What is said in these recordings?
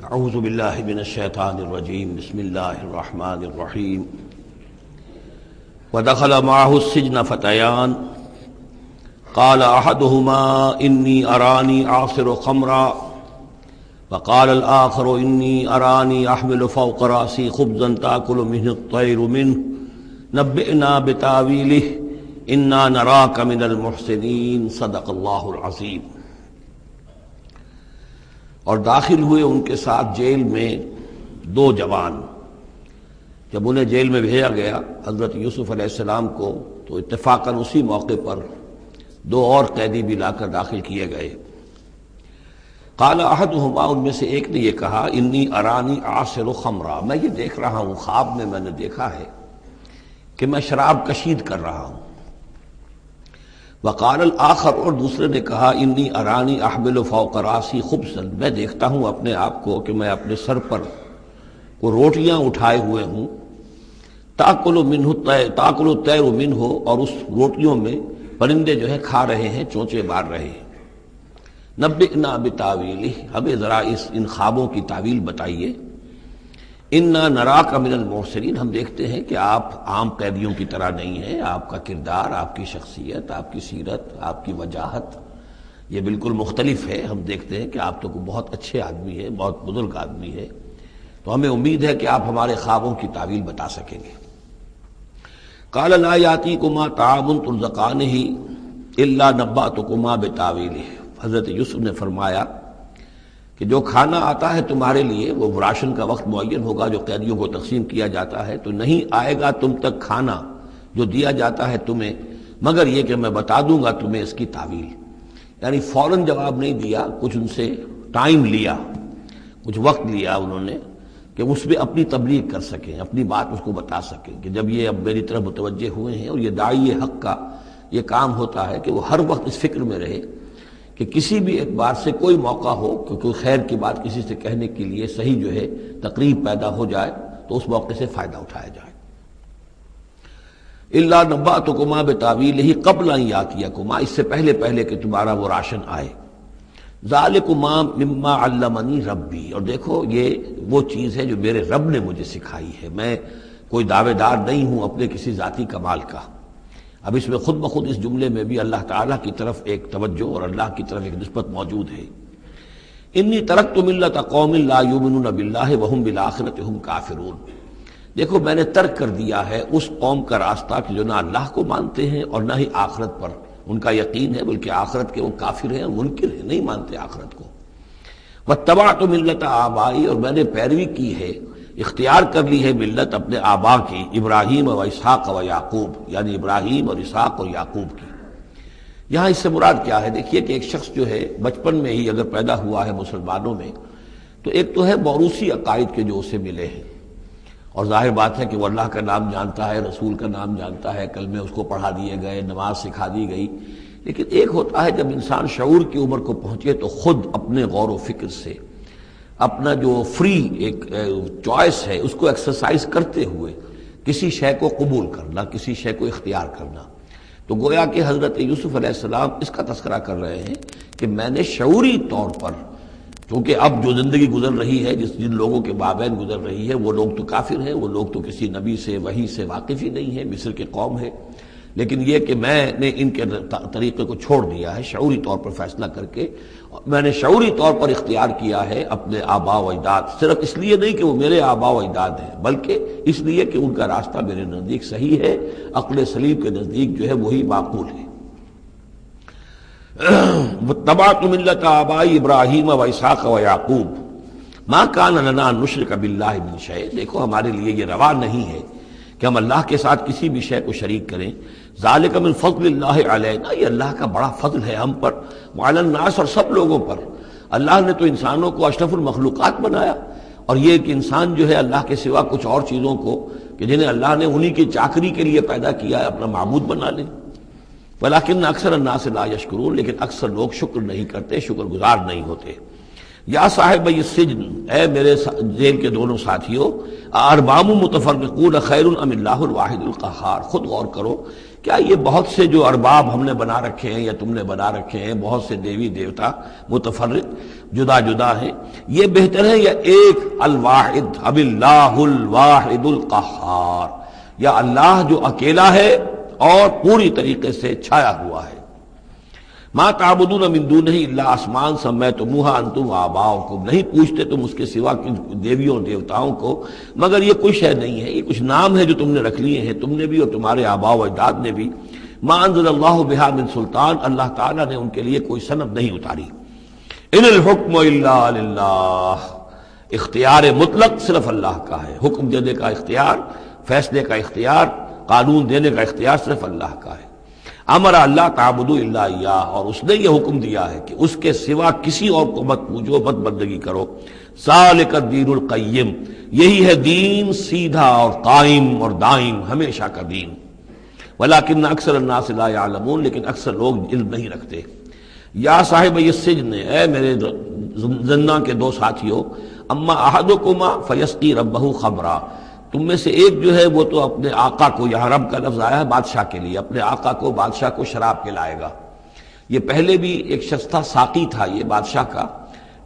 اعوذ باللہ من الشیطان الرجیم بسم اللہ الرحمن الرحیم ودخل معه السجن فتیان قال احدهما انی ارانی اعصر خمرا وقال الآخر انی ارانی احمل فوق رأسی خبزا تأکل منه الطیر منه نبئنا بتاویلہ انا نراک من المحسنین صدق اللہ العظیم۔ اور داخل ہوئے ان کے ساتھ جیل میں دو جوان۔ جب انہیں جیل میں بھیجا گیا حضرت یوسف علیہ السلام کو، تو اتفاقاً اسی موقع پر دو اور قیدی بھی لا کر داخل کیے گئے۔ قال احدہما، ان میں سے ایک نے یہ کہا، انی ارانی اعصر خمرا، میں یہ دیکھ رہا ہوں، خواب میں نے دیکھا ہے کہ میں شراب کشید کر رہا ہوں۔ وقال الآخر، اور دوسرے نے کہا، انی ارانی احمل فوق راسی خبزا، میں دیکھتا ہوں اپنے آپ کو کہ میں اپنے سر پر وہ روٹیاں اٹھائے ہوئے ہوں، تاکل الطیر منہ، اور اس روٹیوں میں پرندے جو ہے کھا رہے ہیں، چونچے مار رہے ہیں۔ نبئنا بتاویلہ، ہمیں ذرا ان خوابوں کی تعویل بتائیے۔ انا نراک من المحسنین، ہم دیکھتے ہیں کہ آپ عام قیدیوں کی طرح نہیں ہیں، آپ کا کردار، آپ کی شخصیت، آپ کی سیرت، آپ کی وجاہت یہ بالکل مختلف ہے۔ ہم دیکھتے ہیں کہ آپ تو بہت اچھے آدمی ہیں، بہت بزرگ آدمی ہے، تو ہمیں امید ہے کہ آپ ہمارے خوابوں کی تعویل بتا سکیں گے۔ قال لا یاتیکما طعام ترزقانہ الا نبأتکما بتاویلہ، حضرت یوسف نے فرمایا کہ جو کھانا آتا ہے تمہارے لیے، وہ راشن کا وقت معین ہوگا جو قیدیوں کو تقسیم کیا جاتا ہے، تو نہیں آئے گا تم تک کھانا جو دیا جاتا ہے تمہیں، مگر یہ کہ میں بتا دوں گا تمہیں اس کی تعویل۔ یعنی فوراً جواب نہیں دیا، کچھ ان سے ٹائم لیا، کچھ وقت لیا انہوں نے کہ اس میں اپنی تبلیغ کر سکیں، اپنی بات اس کو بتا سکیں کہ جب یہ اب میری طرف متوجہ ہوئے ہیں۔ اور یہ داعی حق کا یہ کام ہوتا ہے کہ وہ ہر وقت اس فکر میں رہے کہ کسی بھی اعتبار سے کوئی موقع ہو کہ کوئی خیر کی بات کسی سے کہنے کے لیے صحیح جو ہے تقریب پیدا ہو جائے تو اس موقع سے فائدہ اٹھایا جائے۔ الا نبأتکما بتاویلہ قبل ان یاتیکما، اس سے پہلے کہ تمہارا وہ راشن آئے۔ ذالکما مما علمنی ربی، اور دیکھو یہ وہ چیز ہے جو میرے رب نے مجھے سکھائی ہے، میں کوئی دعوے دار نہیں ہوں اپنے کسی ذاتی کمال کا۔ اب اس میں خود بخود اس جملے میں بھی اللہ تعالیٰ کی طرف ایک توجہ اور اللہ کی طرف ایک نسبت موجود ہے۔ انی ترکت ملت قوم لا یؤمنون باللہ وہم بالآخرۃ ہم کافرون، دیکھو میں نے ترک کر دیا ہے اس قوم کا راستہ کہ جو نہ اللہ کو مانتے ہیں اور نہ ہی آخرت پر ان کا یقین ہے، بلکہ آخرت کے وہ کافر ہیں، منکر ہیں، نہیں مانتے آخرت کو۔ واتبعت ملت آبائی، اور میں نے پیروی کی ہے، اختیار کر لی ہے ملت اپنے آبا کی، ابراہیم و اسحاق و یعقوب، یعنی ابراہیم اور اسحاق اور یعقوب کی۔ یہاں اس سے مراد کیا ہے؟ دیکھیے کہ ایک شخص جو ہے بچپن میں ہی اگر پیدا ہوا ہے مسلمانوں میں، تو ایک تو ہے موروثی عقائد کے جو اسے ملے ہیں، اور ظاہر بات ہے کہ وہ اللہ کا نام جانتا ہے، رسول کا نام جانتا ہے، کلمے اس کو پڑھا دیے گئے، نماز سکھا دی گئی۔ لیکن ایک ہوتا ہے جب انسان شعور کی عمر کو پہنچے تو خود اپنے غور و فکر سے اپنا جو فری ایک چوائس ہے اس کو ایکسرسائز کرتے ہوئے کسی شے کو قبول کرنا، کسی شے کو اختیار کرنا۔ تو گویا کہ حضرت یوسف علیہ السلام اس کا تذکرہ کر رہے ہیں کہ میں نے شعوری طور پر، چونکہ اب جو زندگی گزر رہی ہے، جن لوگوں کے مابین گزر رہی ہے، وہ لوگ تو کافر ہیں، وہ لوگ تو کسی نبی سے وحی سے واقف ہی نہیں ہیں، مصر کے قوم ہے، لیکن یہ کہ میں نے ان کے طریقے کو چھوڑ دیا ہے شعوری طور پر فیصلہ کر کے، میں نے شعوری طور پر اختیار کیا ہے اپنے آبا و اجداد، صرف اس لیے نہیں کہ وہ میرے آبا و اجداد ہیں، بلکہ اس لیے کہ ان کا راستہ میرے نزدیک صحیح ہے، عقل سلیم کے نزدیک جو ہے وہی معقول ہے۔ واتبعت ملت آبائی ابراہیم و اسحاق و یعقوب ما کان لنا ان نشرک باللہ من شیء، دیکھو ہمارے لیے یہ روا نہیں ہے کہ ہم اللہ کے ساتھ کسی بھی شے کو شریک کریں۔ ذالک من فضل اللہ علینا، یہ اللہ کا بڑا فضل ہے ہم پر، وعلی الناس، اور سب لوگوں پر۔ اللہ نے تو انسانوں کو اشرف المخلوقات بنایا، اور یہ کہ انسان جو ہے اللہ کے سوا کچھ اور چیزوں کو کہ جنہیں اللہ نے انہی کی چاکری کے لیے پیدا کیا ہے اپنا معبود بنا لے۔ ولیکن اکثر الناس لا یشکرون، لیکن اکثر لوگ شکر نہیں کرتے، شکر گزار نہیں ہوتے۔ یا صاحب السجن، اے میرے جیل کے دونوں ساتھیوں، ارباب متفرقون خیر ام اللہ الواحد القہار، خود غور کرو، کیا یہ بہت سے جو ارباب ہم نے بنا رکھے ہیں یا تم نے بنا رکھے ہیں، بہت سے دیوی دیوتا متفرق جدا جدا ہیں، یہ بہتر ہے یا ایک الواحد اب اللہ الواحد القہار، یا اللہ جو اکیلا ہے اور پوری طریقے سے چھایا ہوا ہے؟ ما تعبدون من دونہ الا اسماء سمیتموها انتم وآباؤکم، نہیں پوچھتے تم اس کے سوا دیویوں اور دیوتاؤں کو مگر یہ کوئی شے نہیں ہے، یہ کچھ نام ہے جو تم نے رکھ لیے ہیں، تم نے بھی اور تمہارے آباء و اجداد نے بھی۔ ما انزل اللہ بہا من سلطان، اللہ تعالیٰ نے ان کے لیے کوئی سند نہیں اتاری۔ ان الحکم الا للہ، اختیار مطلق صرف اللہ کا ہے، حکم دینے کا اختیار، فیصلے کا اختیار، قانون دینے کا اختیار صرف اللہ کا ہے۔ امر اللہ تعبدوا الا ایاہ، اور اس نے یہ حکم دیا ہے کہ اس کے سوا کسی اور کو مت پوجو، مت بندگی کرو۔ ذالک الدین القیم، یہی ہے دین سیدھا اور قائم اور دائم، ہمیشہ کا دین۔ ولکن اکثر الناس لا یعلمون، لیکن اکثر لوگ علم نہیں رکھتے۔ یا صاحب السجن، اے میرے زنداں کے دو ساتھیوں، اما احدکما فیسقی ربہ خمرا، تم میں سے ایک جو ہے وہ تو اپنے آقا کو، یہاں رب کا لفظ آیا ہے بادشاہ کے لیے، اپنے آقا کو، بادشاہ کو شراب پلائے گا۔ یہ پہلے بھی ایک شخص تھا، ساقی تھا یہ بادشاہ کا،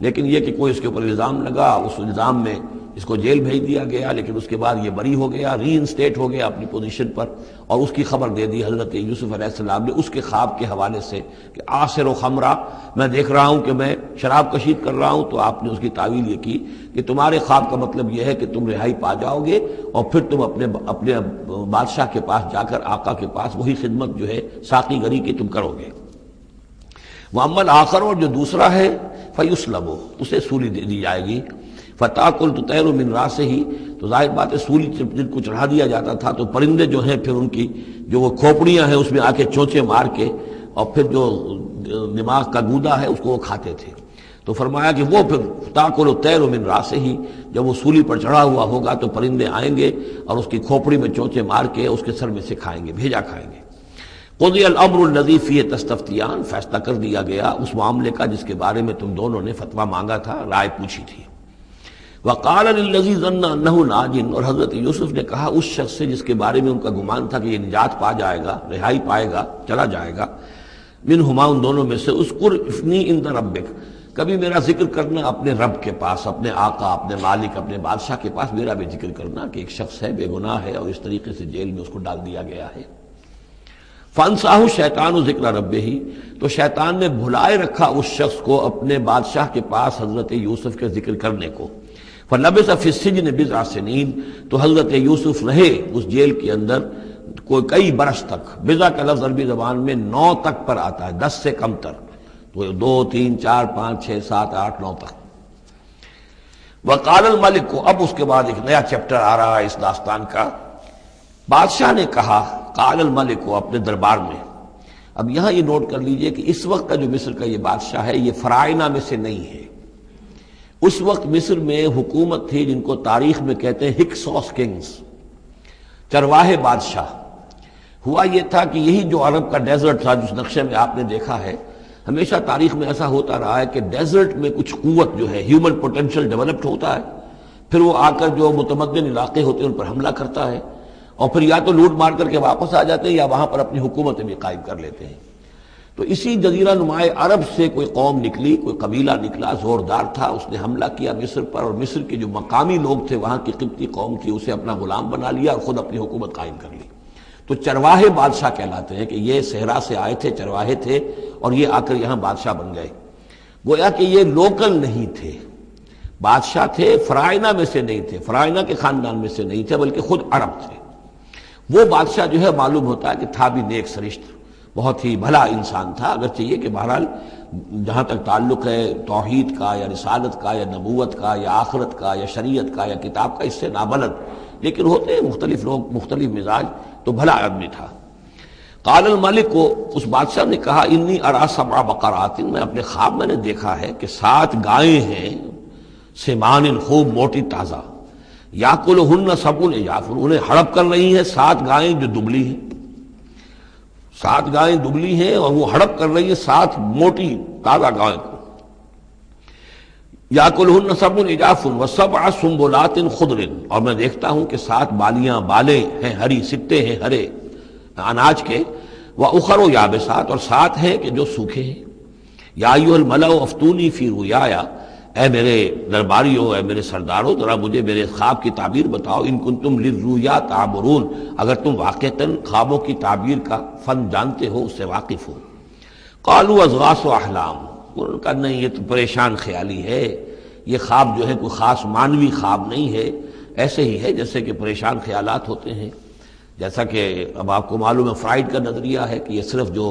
لیکن یہ کہ کوئی اس کے اوپر الزام لگا، اس الزام میں اس کو جیل بھیج دیا گیا، لیکن اس کے بعد یہ بری ہو گیا، ری انسٹیٹ ہو گیا اپنی پوزیشن پر، اور اس کی خبر دے دی حضرت یوسف علیہ السلام نے اس کے خواب کے حوالے سے کہ آصر و خمرہ، میں دیکھ رہا ہوں کہ میں شراب کشید کر رہا ہوں، تو آپ نے اس کی تعویل یہ کی کہ تمہارے خواب کا مطلب یہ ہے کہ تم رہائی پا جاؤ گے اور پھر تم اپنے بادشاہ کے پاس جا کر، آقا کے پاس وہی خدمت جو ہے ساقی گری کی تم کرو گے۔ وَأَمَّا الْآخَرُ، اور جو دوسرا ہے، فَيُسْلَبُ، اسے سولی دے دی جائے گی۔ فَتَأْكُلُ الطَّيْرُ مِنْ رَأْسِهِ، تو ظاہر بات ہے سولی جن کو چڑھا دیا جاتا تھا تو پرندے جو ہیں پھر ان کی جو وہ کھوپڑیاں ہیں اس میں آ کے چونچے مار کے اور پھر جو دماغ کا گودا ہے اس کو وہ کھاتے تھے۔ تو فرمایا کہ وہ پھر تَأْكُلُ الطَّيْرُ مِنْ رَأْسِهِ، جب وہ سولی پر چڑھا ہوا ہوگا تو پرندے آئیں گے اور اس کی کھوپڑی میں چونچے مار کے اس کے سر میں سے کھائیں گے، بھیجا کھائیں گے۔ قضی الامر الذی فیہ تستفتیان، فیصلہ کر دیا گیا اس معاملے کا جس کے بارے میں تم دونوں نے فتویٰ مانگا تھا، رائے پوچھی تھی۔ وقال للذی ظن انہ ناج، اور حضرت یوسف نے کہا اس شخص سے جس کے بارے میں ان کا گمان تھا کہ یہ نجات پا جائے گا، رہائی پائے گا، چلا جائے گا، منہما، ان دونوں میں سے، اذکر افنی عند ربک، کبھی میرا ذکر کرنا اپنے رب کے پاس، اپنے آقا، اپنے مالک، اپنے بادشاہ کے پاس میرا بھی ذکر کرنا کہ ایک شخص ہے، بے گناہ ہے، اور اس طریقے سے جیل میں اس کو ڈال دیا گیا ہے۔ فانساہ شیطان و ذکر ربہ، تو شیطان نے بھلائے رکھا اس شخص کو اپنے بادشاہ کے پاس حضرت یوسف کے ذکر کرنے کو۔ فلبث فی السجن بضع سنین، تو حضرت یوسف رہے اس جیل کے اندر کوئی کئی برس تک۔ بضع کا لفظ عربی زبان میں 9 تک پر آتا ہے، 10 سے کم تر، تو 2 3 4 5 6 7 8 9 تک۔ وقال الملک کو، اب اس کے بعد ایک نیا چیپٹر آ رہا ہے اس داستان کا۔ بادشاہ نے کہا، قال الملک کو، اپنے دربار میں۔ اب یہاں یہ نوٹ کر لیجئے کہ اس وقت کا جو مصر کا یہ بادشاہ ہے یہ فرائنہ میں سے نہیں ہے۔ اس وقت مصر میں حکومت تھی جن کو تاریخ میں کہتے ہیں ہکسوس کنگز، چرواہے بادشاہ۔ ہوا یہ تھا کہ یہی جو عرب کا ڈیزرٹ تھا جس نقشے میں آپ نے دیکھا ہے، ہمیشہ تاریخ میں ایسا ہوتا رہا ہے کہ ڈیزرٹ میں کچھ قوت جو ہے، ہیومن پوٹینشل ڈیولپڈ ہوتا ہے، پھر وہ آ کر جو متمدن علاقے ہوتے ہیں ان پر حملہ کرتا ہے، اور پھر یا تو لوٹ مار کر کے واپس آ جاتے ہیں یا وہاں پر اپنی حکومتیں بھی قائم کر لیتے ہیں۔ تو اسی جزیرہ نمائے عرب سے کوئی قوم نکلی، کوئی قبیلہ نکلا، زوردار تھا، اس نے حملہ کیا مصر پر، اور مصر کے جو مقامی لوگ تھے، وہاں کی قبطی قوم تھی، اسے اپنا غلام بنا لیا اور خود اپنی حکومت قائم کر لی۔ تو چرواہے بادشاہ کہلاتے ہیں کہ یہ صحرا سے آئے تھے، چرواہے تھے، اور یہ آ کر یہاں بادشاہ بن گئے۔ گویا کہ یہ لوکل نہیں تھے، بادشاہ تھے، فرائنہ میں سے نہیں تھے، فرائنہ کے خاندان میں سے نہیں تھے، بلکہ خود عرب تھے۔ وہ بادشاہ جو ہے معلوم ہوتا ہے کہ تھا بھی نیک سرشت، بہت ہی بھلا انسان تھا، اگرچہ یہ کہ بہرحال جہاں تک تعلق ہے توحید کا یا رسالت کا یا نبوت کا یا آخرت کا یا شریعت کا یا کتاب کا، اس سے نابلد، لیکن ہوتے ہیں مختلف لوگ، مختلف مزاج، تو بھلا آدمی تھا۔ قال الملک کو، اس بادشاہ نے کہا، انی ارا 7 بقرات، میں اپنے خواب میں نے دیکھا ہے کہ 7 گائیں ہیں، سمان، خوب موٹی تازہ، یاکلہن 7 عجاف، انہیں ہڑپ کر رہی ہیں 7 گائیں جو دبلی ہیں، 7 گائیں دبلی ہیں اور وہ ہڑپ کر رہی ہیں 7 موٹی تازہ گائیں کو۔ یاکلہن سبع عجاف وسبع سنبلات خضر، اور میں دیکھتا ہوں کہ 7 بالیاں بالیں ہیں ہری، سٹے ہیں ہرے اناج کے، واخر یابسات، اور 7 ہیں کہ جو سوکھے ہیں۔ یا ایھا الملأ افتونی فی رؤیایا، اے میرے درباریوں، اے میرے سرداروں، ذرا مجھے میرے خواب کی تعبیر بتاؤ، ان کنتم للرؤیا تعبرون، اگر تم واقعتاً خوابوں کی تعبیر کا فن جانتے ہو، اس سے واقف ہو۔ قالوا اضغاث احلام، انہوں نے کہا نہیں، یہ تو پریشان خیالی ہے، یہ خواب جو ہے کوئی خاص معنوی خواب نہیں ہے، ایسے ہی ہے جیسے کہ پریشان خیالات ہوتے ہیں۔ جیسا کہ اب آپ کو معلوم ہے فرائڈ کا نظریہ ہے کہ یہ صرف جو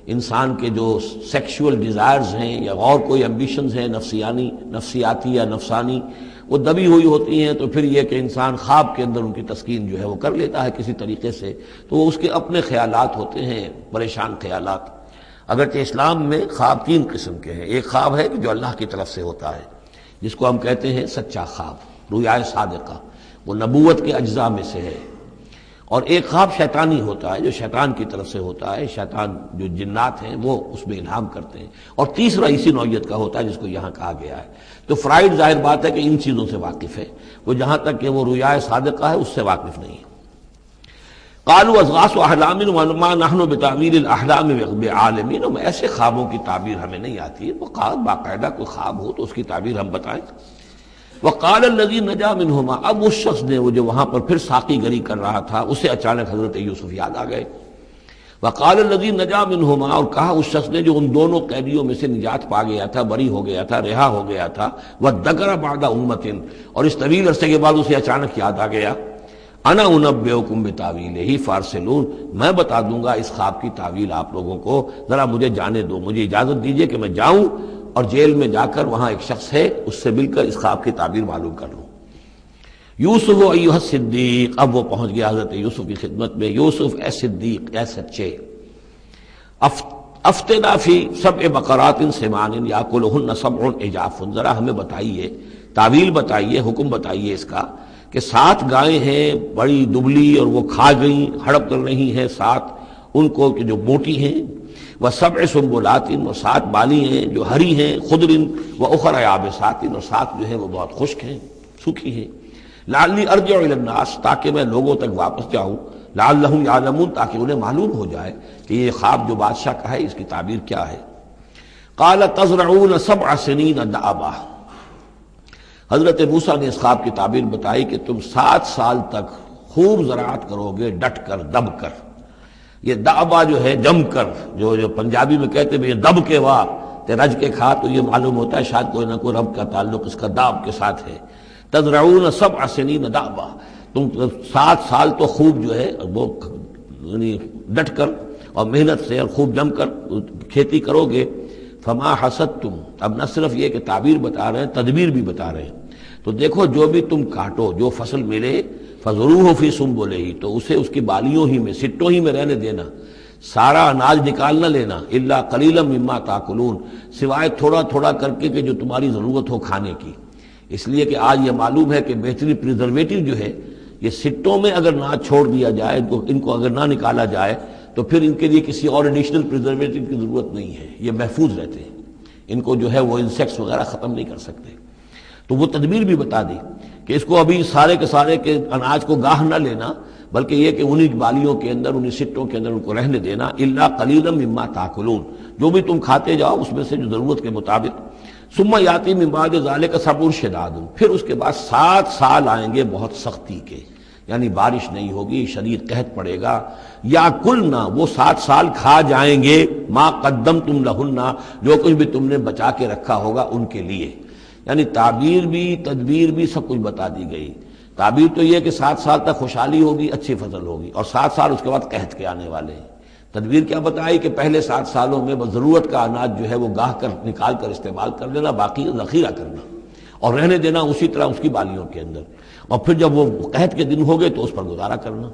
انسان کے جو سیکشول ڈیزائرز ہیں یا اور کوئی ایمبیشنز ہیں نفسیاتی یا نفسانی، وہ دبی ہوئی ہوتی ہیں، تو پھر یہ کہ انسان خواب کے اندر ان کی تسکین جو ہے وہ کر لیتا ہے کسی طریقے سے، تو وہ اس کے اپنے خیالات ہوتے ہیں، پریشان خیالات۔ اگرچہ اسلام میں خواب 3 قسم کے ہیں، ایک خواب ہے کہ جو اللہ کی طرف سے ہوتا ہے، جس کو ہم کہتے ہیں سچا خواب، رؤیا صادقہ، وہ نبوت کے اجزاء میں سے ہے، اور ایک خواب شیطانی ہوتا ہے جو شیطان کی طرف سے ہوتا ہے، شیطان جو جنات ہیں وہ اس میں الہام کرتے ہیں، اور تیسرا اسی نوعیت کا ہوتا ہے جس کو یہاں کہا گیا ہے۔ تو فرائڈ ظاہر بات ہے کہ ان چیزوں سے واقف ہے، وہ جہاں تک کہ وہ رؤیا صادقہ ہے اس سے واقف نہیں ہے۔ قالوا اضغاث احلام وما نحن بتاویل الاحلام بعالمین، ایسے خوابوں کی تعبیر ہمیں نہیں آتی ہے، وہ باقاعدہ کوئی خواب ہو تو اس کی تعبیر ہم بتائیں۔ وقال الذی نجا منہما، اب اس شخص نے، وہ جو وہاں پر پھر ساقی گری کر رہا تھا، اسے اچانک حضرت یوسف یاد آ گئے۔ وقال الذی نجا منہما، اور کہا اس شخص نے جو ان دونوں قیدیوں میں سے نجات پا گیا تھا، بری ہو گیا تھا، رہا ہو گیا تھا، وذکر بعد امۃ، اور اس طویل عرصے کے بعد اسے اچانک یاد آ گیا، انا انبئکم بتاویلہ فارسلون، میں بتا دوں گا اس خواب کی تعویل آپ لوگوں کو، ذرا مجھے جانے دو، مجھے اجازت دیجئے کہ میں جاؤں اور جیل میں جا کر وہاں ایک شخص ہے اس سے مل کر اس خواب کی تعبیر معلوم کر لوں۔ یوسف ایھا الصدیق، اب وہ پہنچ گیا حضرت یوسف کی خدمت میں، یوسف اے صدیق، اے سچے، افتنا فی 7 بقرات سمان یاکلہن 7 عجاف، ذرا ہمیں بتائیے، تعویل بتائیے، حکم بتائیے اس کا کہ 7 گائیں ہیں بڑی دبلی اور وہ کھا گئیں، ہڑپ کر رہی ہیں، 7 ان کو کہ جو موٹی ہیں، وسبع سنبلات، اور 7 بالی ہیں جو ہری ہیں، خضر واخر یابسات، اور 7 جو ہیں وہ بہت خشک ہیں، سوکھی ہیں، لعلی ارجع الی الناس، تاکہ میں لوگوں تک واپس جاؤں، لعلہم یعلمون، تاکہ انہیں معلوم ہو جائے کہ یہ خواب جو بادشاہ کا ہے اس کی تعبیر کیا ہے۔ قال تزرعون 7 سنین دأبا، حضرت موسیٰ نے اس خواب کی تعبیر بتائی کہ تم 7 سال تک خوب زراعت کرو گے، ڈٹ کر، دب کر۔ یہ دأبا جو ہے جم کر، جو پنجابی میں کہتے ہیں دب کے واہ تے رج کے کھا، تو یہ معلوم ہوتا ہے شاید کوئی نہ کوئی رب کا تعلق اس کا داب کے ساتھ ہے۔ تزرعون 7 سنین دأبا، تم 7 سال تو خوب جو ہے وہ یعنی ڈٹ کر اور محنت سے اور خوب جم کر کھیتی کرو گے۔ فما حصدتم، اب نہ صرف یہ کہ تعبیر بتا رہے ہیں، تدبیر بھی بتا رہے ہیں، تو دیکھو جو بھی تم کاٹو، جو فصل ملے، فضروہ فی سنبلہ، تو اسے اس کی بالیوں ہی میں، سٹوں ہی میں رہنے دینا، سارا اناج نکال نہ لینا، الا قلیلا مما تاکلون، سوائے تھوڑا تھوڑا کر کے کہ جو تمہاری ضرورت ہو کھانے کی، اس لیے کہ آج یہ معلوم ہے کہ بہترین پریزرویٹو جو ہے یہ سٹوں میں اگر نہ چھوڑ دیا جائے، ان کو اگر نہ نکالا جائے تو پھر ان کے لیے کسی اور ایڈیشنل پریزرویٹو کی ضرورت نہیں ہے، یہ محفوظ رہتے ہیں، ان کو جو ہے وہ انسیکٹس وغیرہ ختم نہیں کر سکتے۔ تو وہ تدبیر بھی بتا دی کہ اس کو ابھی سارے کے سارے کے اناج کو گاہ نہ لینا، بلکہ یہ کہ انہی بالیوں کے اندر، انہی سٹوں کے اندر ان کو رہنے دینا، الا قلیلا مما تاکلون، جو بھی تم کھاتے جاؤ اس میں سے جو ضرورت کے مطابق۔ ثم یاتی من بعد ذلک صبر شداد، پھر اس کے بعد 7 سال آئیں گے بہت سختی کے، یعنی بارش نہیں ہوگی، شدید قحط پڑے گا، یا کلنا، وہ 7 سال کھا جائیں گے، ما قدمتم لہن، جو کچھ بھی تم نے بچا کے رکھا ہوگا ان کے لیے، یعنی تعبیر بھی تدبیر بھی سب کچھ بتا دی گئی۔ تعبیر تو یہ کہ 7 سال تک خوشحالی ہوگی، اچھی فصل ہوگی، اور 7 سال اس کے بعد قحط کے آنے والے ہیں۔ تدبیر کیا بتائی کہ پہلے 7 سالوں میں ضرورت کا اناج جو ہے وہ گاہ کر نکال کر استعمال کر لینا، باقی ذخیرہ کرنا اور رہنے دینا اسی طرح اس کی بالیوں کے اندر، اور پھر جب وہ قحط کے دن ہو گئے تو اس پر گزارا کرنا۔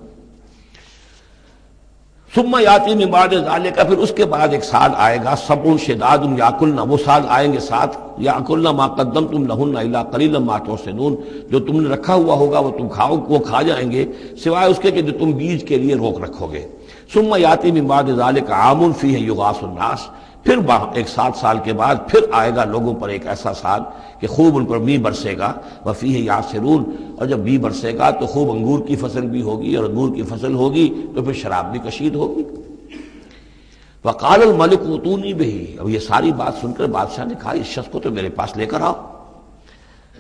ثم یاتی من بعد ذلک، پھر اس کے بعد ایک سال آئے گا، سبع شداد یاکلن، وہ سال آئیں گے 7، یاکلن ما قدمتم لہن الا قلیلا ما تحسنون، جو تم نے رکھا ہوا ہوگا وہ تم کھاؤ، وہ کھا جائیں گے، سوائے اس کے کہ جو تم بیج کے لیے روک رکھو گے۔ ثم یاتی من بعد ذلک عام فیہ یغاث الناس، پھر 7 سال کے بعد پھر آئے گا لوگوں پر ایک ایسا سال کہ خوب ان پر می برسے گا، وفیہ یعصرون، اور جب می برسے گا تو خوب انگور کی فصل بھی ہوگی، اور انگور کی فصل ہوگی تو پھر شراب بھی کشید ہوگی۔ وقال الملک اوتونی بہ، اب یہ ساری بات سن کر بادشاہ نے کہا اس شخص کو تو میرے پاس لے کر آؤ،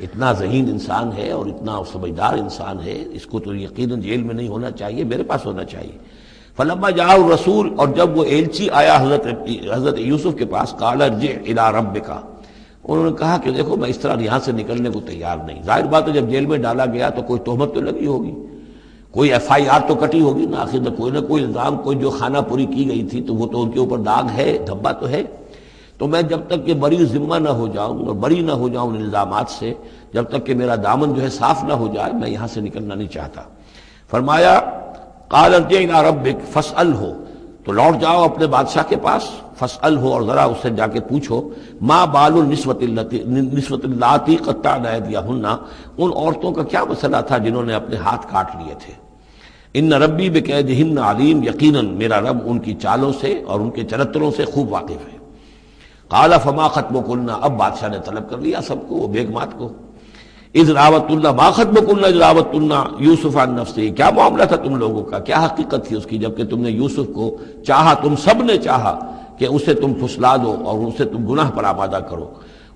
اتنا ذہین انسان ہے اور اتنا سمجھدار انسان ہے، اس کو تو یقیناً جیل میں نہیں ہونا چاہیے، میرے پاس ہونا چاہیے۔ فلما جاء الرسول، اور جب وہ ایلچی آیا حضرت یوسف کے پاس، قال ارجع الی ربک، انہوں نے کہا کہ دیکھو میں اس طرح یہاں سے نکلنے کو تیار نہیں۔ ظاہر بات ہے جب جیل میں ڈالا گیا تو کوئی تہمت تو لگی ہوگی، کوئی FIR تو کٹی ہوگی نا، آخر نہ کوئی الزام، کوئی جو خانہ پوری کی گئی تھی تو وہ تو ان کے اوپر داغ ہے، دھبا تو ہے۔ تو میں جب تک کہ بری ذمہ نہ ہو جاؤں اور بری نہ ہو جاؤں ان الزامات سے، جب تک کہ میرا دامن جو ہے صاف نہ ہو جائے، میں یہاں سے نکلنا نہیں چاہتا۔ فرمایا قال ارجع الی ربک فاسألہ، تو لوٹ جاؤ اپنے بادشاہ کے پاس، فاسألہ، اور ذرا اس سے جا کے پوچھو، ما بال النسوۃ اللاتی قطعن ایدیہن، ان عورتوں کا کیا مسئلہ تھا جنہوں نے اپنے ہاتھ کاٹ لیے تھے۔ ان ربی بکیدہن علیم، یقیناً میرا رب ان کی چالوں سے اور ان کے چرتروں سے خوب واقف ہے۔ قال فما خطبکن، اب بادشاہ نے طلب کر لیا سب کو، وہ بیگمات کو، اذ راوتن، ما خطبکن اذ راوتن یوسف عن نفسہ، کیا معاملہ تھا تم لوگوں کا، کیا حقیقت تھی اس کی جبکہ تم نے یوسف کو چاہا، تم سب نے چاہا کہ اسے تم پھسلا دو اور اسے تم گناہ پر آمادہ کرو۔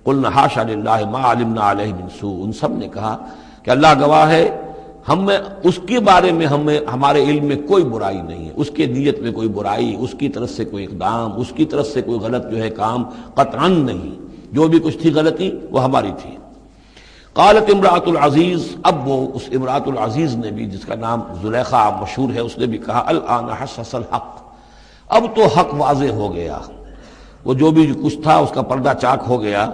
قلنا حاشا للہ ما علمنا علیہ من سوء، ان سب نے کہا کہ اللہ گواہ ہے ہم میں اس کے بارے میں ہمارے علم میں کوئی برائی نہیں ہے، اس کے نیت میں کوئی برائی، اس کی طرف سے کوئی اقدام، اس کی طرف سے کوئی غلط جو ہے کام قطعاً نہیں، جو بھی کچھ تھی غلطی وہ ہماری تھی۔ قالت امرأۃ العزیز، اب وہ اس امرأۃ العزیز نے بھی، جس کا نام زلیخا مشہور ہے، اس نے بھی کہا الآن حسس الحق، اب تو حق واضح ہو گیا، وہ جو بھی کچھ تھا اس کا پردہ چاک ہو گیا۔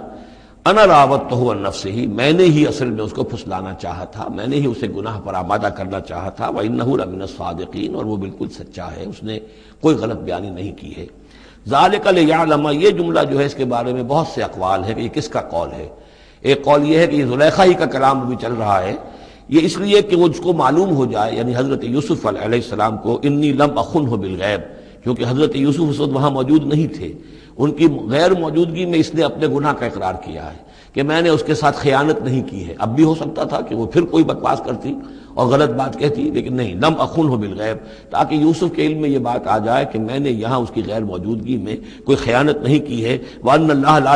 انا راوتہ عن نفسہ، میں نے ہی اصل میں اس کو پھسلانا چاہا تھا، میں نے ہی اسے گناہ پر آمادہ کرنا چاہا تھا، وانہ لمن الصادقین، اور وہ بالکل سچا ہے، اس نے کوئی غلط بیانی نہیں کی ہے۔ ذالک لیعلم، یہ جملہ جو ہے اس کے بارے میں بہت سے اقوال ہیں کہ یہ کس کا قول ہے۔ ایک قول یہ ہے کہ یہ زلیخا ہی کا کلام بھی چل رہا ہے، یہ اس لیے کہ وہ اس کو معلوم ہو جائے، یعنی حضرت یوسف علیہ السلام کو، انی لم اخنہ بالغیب، کیونکہ حضرت یوسف اس وقت وہاں موجود نہیں تھے، ان کی غیر موجودگی میں اس نے اپنے گناہ کا اقرار کیا ہے کہ میں نے اس کے ساتھ خیانت نہیں کی ہے۔ اب بھی ہو سکتا تھا کہ وہ پھر کوئی بکواس کرتی اور غلط بات کہتی، لیکن نہیں، لم اخنہ بالغیب، تاکہ یوسف کے علم میں یہ بات آ جائے کہ میں نے یہاں اس کی غیر موجودگی میں کوئی خیانت نہیں کی ہے۔ وَأَنَّ اللَّهَ لَا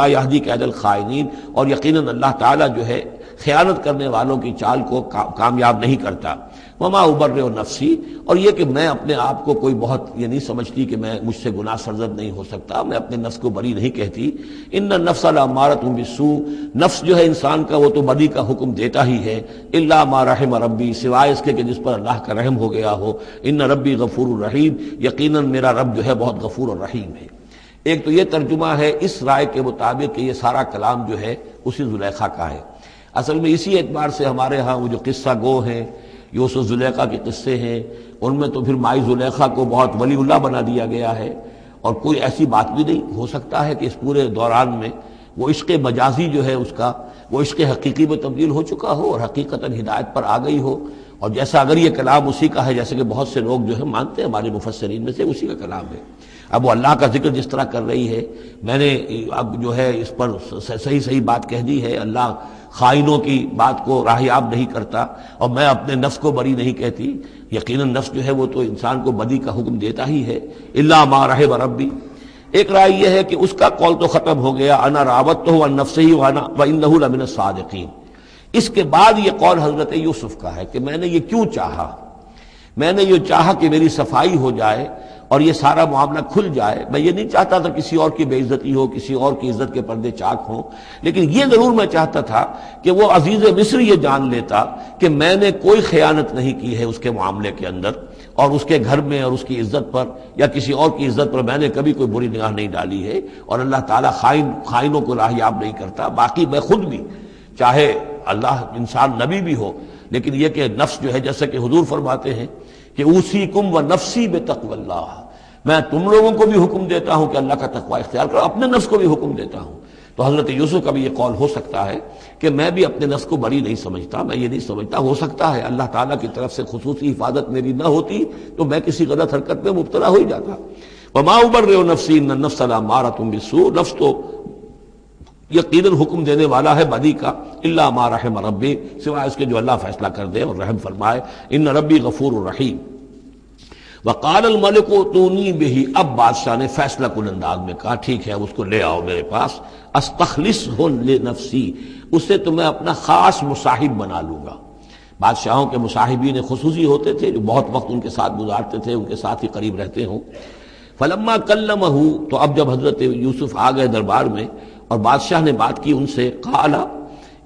يَهْدِي كَيْدَ الْخَائِنِينَ، اور یقیناً اللہ تعالیٰ جو ہے خیانت کرنے والوں کی چال کو کامیاب نہیں کرتا۔ وما ابرئ نفسی، اور یہ کہ میں اپنے آپ کو کوئی بہت یہ نہیں سمجھتی کہ میں مجھ سے گناہ سرزد نہیں ہو سکتا، میں اپنے نفس کو بری نہیں کہتی۔ ان النفس لامارۃ بالسوء، نفس جو ہے انسان کا وہ تو بدی کا حکم دیتا ہی ہے، الا ما رحم ربی، سوائے اس کے کہ جس پر اللہ کا رحم ہو گیا ہو۔ ان ربی غفور الرحیم، یقیناً میرا رب جو ہے بہت غفور اور رحیم ہے۔ ایک تو یہ ترجمہ ہے اس رائے کے مطابق کہ یہ سارا کلام جو ہے اسی زلیخا کا ہے۔ اصل میں اسی اعتبار سے ہمارے ہاں وہ جو قصہ گو ہیں، یوسف زلیخا کے قصے ہیں، ان میں تو پھر مائی زلیخا کو بہت ولی اللہ بنا دیا گیا ہے، اور کوئی ایسی بات بھی نہیں ہو سکتا ہے کہ اس پورے دوران میں وہ عشق مجازی جو ہے اس کا وہ عشق حقیقی میں تبدیل ہو چکا ہو اور حقیقتاً ہدایت پر آ گئی ہو۔ اور جیسا اگر یہ کلام اسی کا ہے، جیسے کہ بہت سے لوگ جو ہے مانتے ہیں ہمارے مفسرین میں سے، اسی کا کلام ہے۔ اب وہ اللہ کا ذکر جس طرح کر رہی ہے، میں نے اب جو ہے اس پر صحیح بات کہہ دی ہے، اللہ خائنوں کی بات کو راہیاب نہیں کرتا، اور میں اپنے نفس کو بری نہیں کہتی۔ یقیناً نفس جو ہے وہ تو انسان کو بدی کا حکم دیتا ہی ہے، الا ما رحم ربی۔ ایک رائے یہ ہے کہ اس کا قول تو ختم ہو گیا، انا راوتہ عن نفسہ وانہ لمن الصادقین۔ اس کے بعد یہ قول حضرت یوسف کا ہے کہ میں نے یہ کیوں چاہا، میں نے یہ چاہا کہ میری صفائی ہو جائے اور یہ سارا معاملہ کھل جائے۔ میں یہ نہیں چاہتا تھا کسی اور کی بے عزتی ہو، کسی اور کی عزت کے پردے چاک ہوں، لیکن یہ ضرور میں چاہتا تھا کہ وہ عزیز مصر یہ جان لیتا کہ میں نے کوئی خیانت نہیں کی ہے اس کے معاملے کے اندر، اور اس کے گھر میں اور اس کی عزت پر یا کسی اور کی عزت پر میں نے کبھی کوئی بری نگاہ نہیں ڈالی ہے، اور اللہ تعالیٰ خائنوں کو راہیاب نہیں کرتا۔ باقی میں خود بھی، چاہے اللہ انسان نبی بھی ہو، لیکن یہ کہ نفس جو ہے، جیسا کہ حضور فرماتے ہیں کہ اوصیکم و نفسی بتقوی اللہ، میں تم لوگوں کو بھی حکم دیتا ہوں کہ اللہ کا تقوی اختیار کرو، اپنے نفس کو بھی حکم دیتا ہوں۔ تو حضرت یوسف کا بھی یہ قول ہو سکتا ہے کہ میں بھی اپنے نفس کو بری نہیں سمجھتا، میں یہ نہیں سمجھتا، ہو سکتا ہے اللہ تعالیٰ کی طرف سے خصوصی حفاظت میری نہ ہوتی تو میں کسی غلط حرکت میں مبتلا ہو ہی جاتا۔ وما ابرئ نفسی ان النفس لامارۃ بالسوء، نفس تو یقیناً حکم دینے والا ہے بدی کا، الا ما رحم ربی، سوائے اس کے جو اللہ فیصلہ کر دے اور رحم فرمائے، ان ربی غفور الرحیم۔ وقال الملک اتونی بہ، اب بادشاہ نے فیصلہ کن انداز میں کہا ٹھیک ہے اب اس کو لے آؤ میرے پاس، استخلصہ لنفسی، اسے تو میں اپنا خاص مصاحب بنا لوں گا۔ بادشاہوں کے مصاحبین خصوصی ہوتے تھے جو بہت وقت ان کے ساتھ گزارتے تھے، ان کے ساتھ ہی قریب رہتے ہوں۔ فلما کلمہ، تو اب جب حضرت یوسف آ گئے دربار میں اور بادشاہ نے بات کی ان سے، قال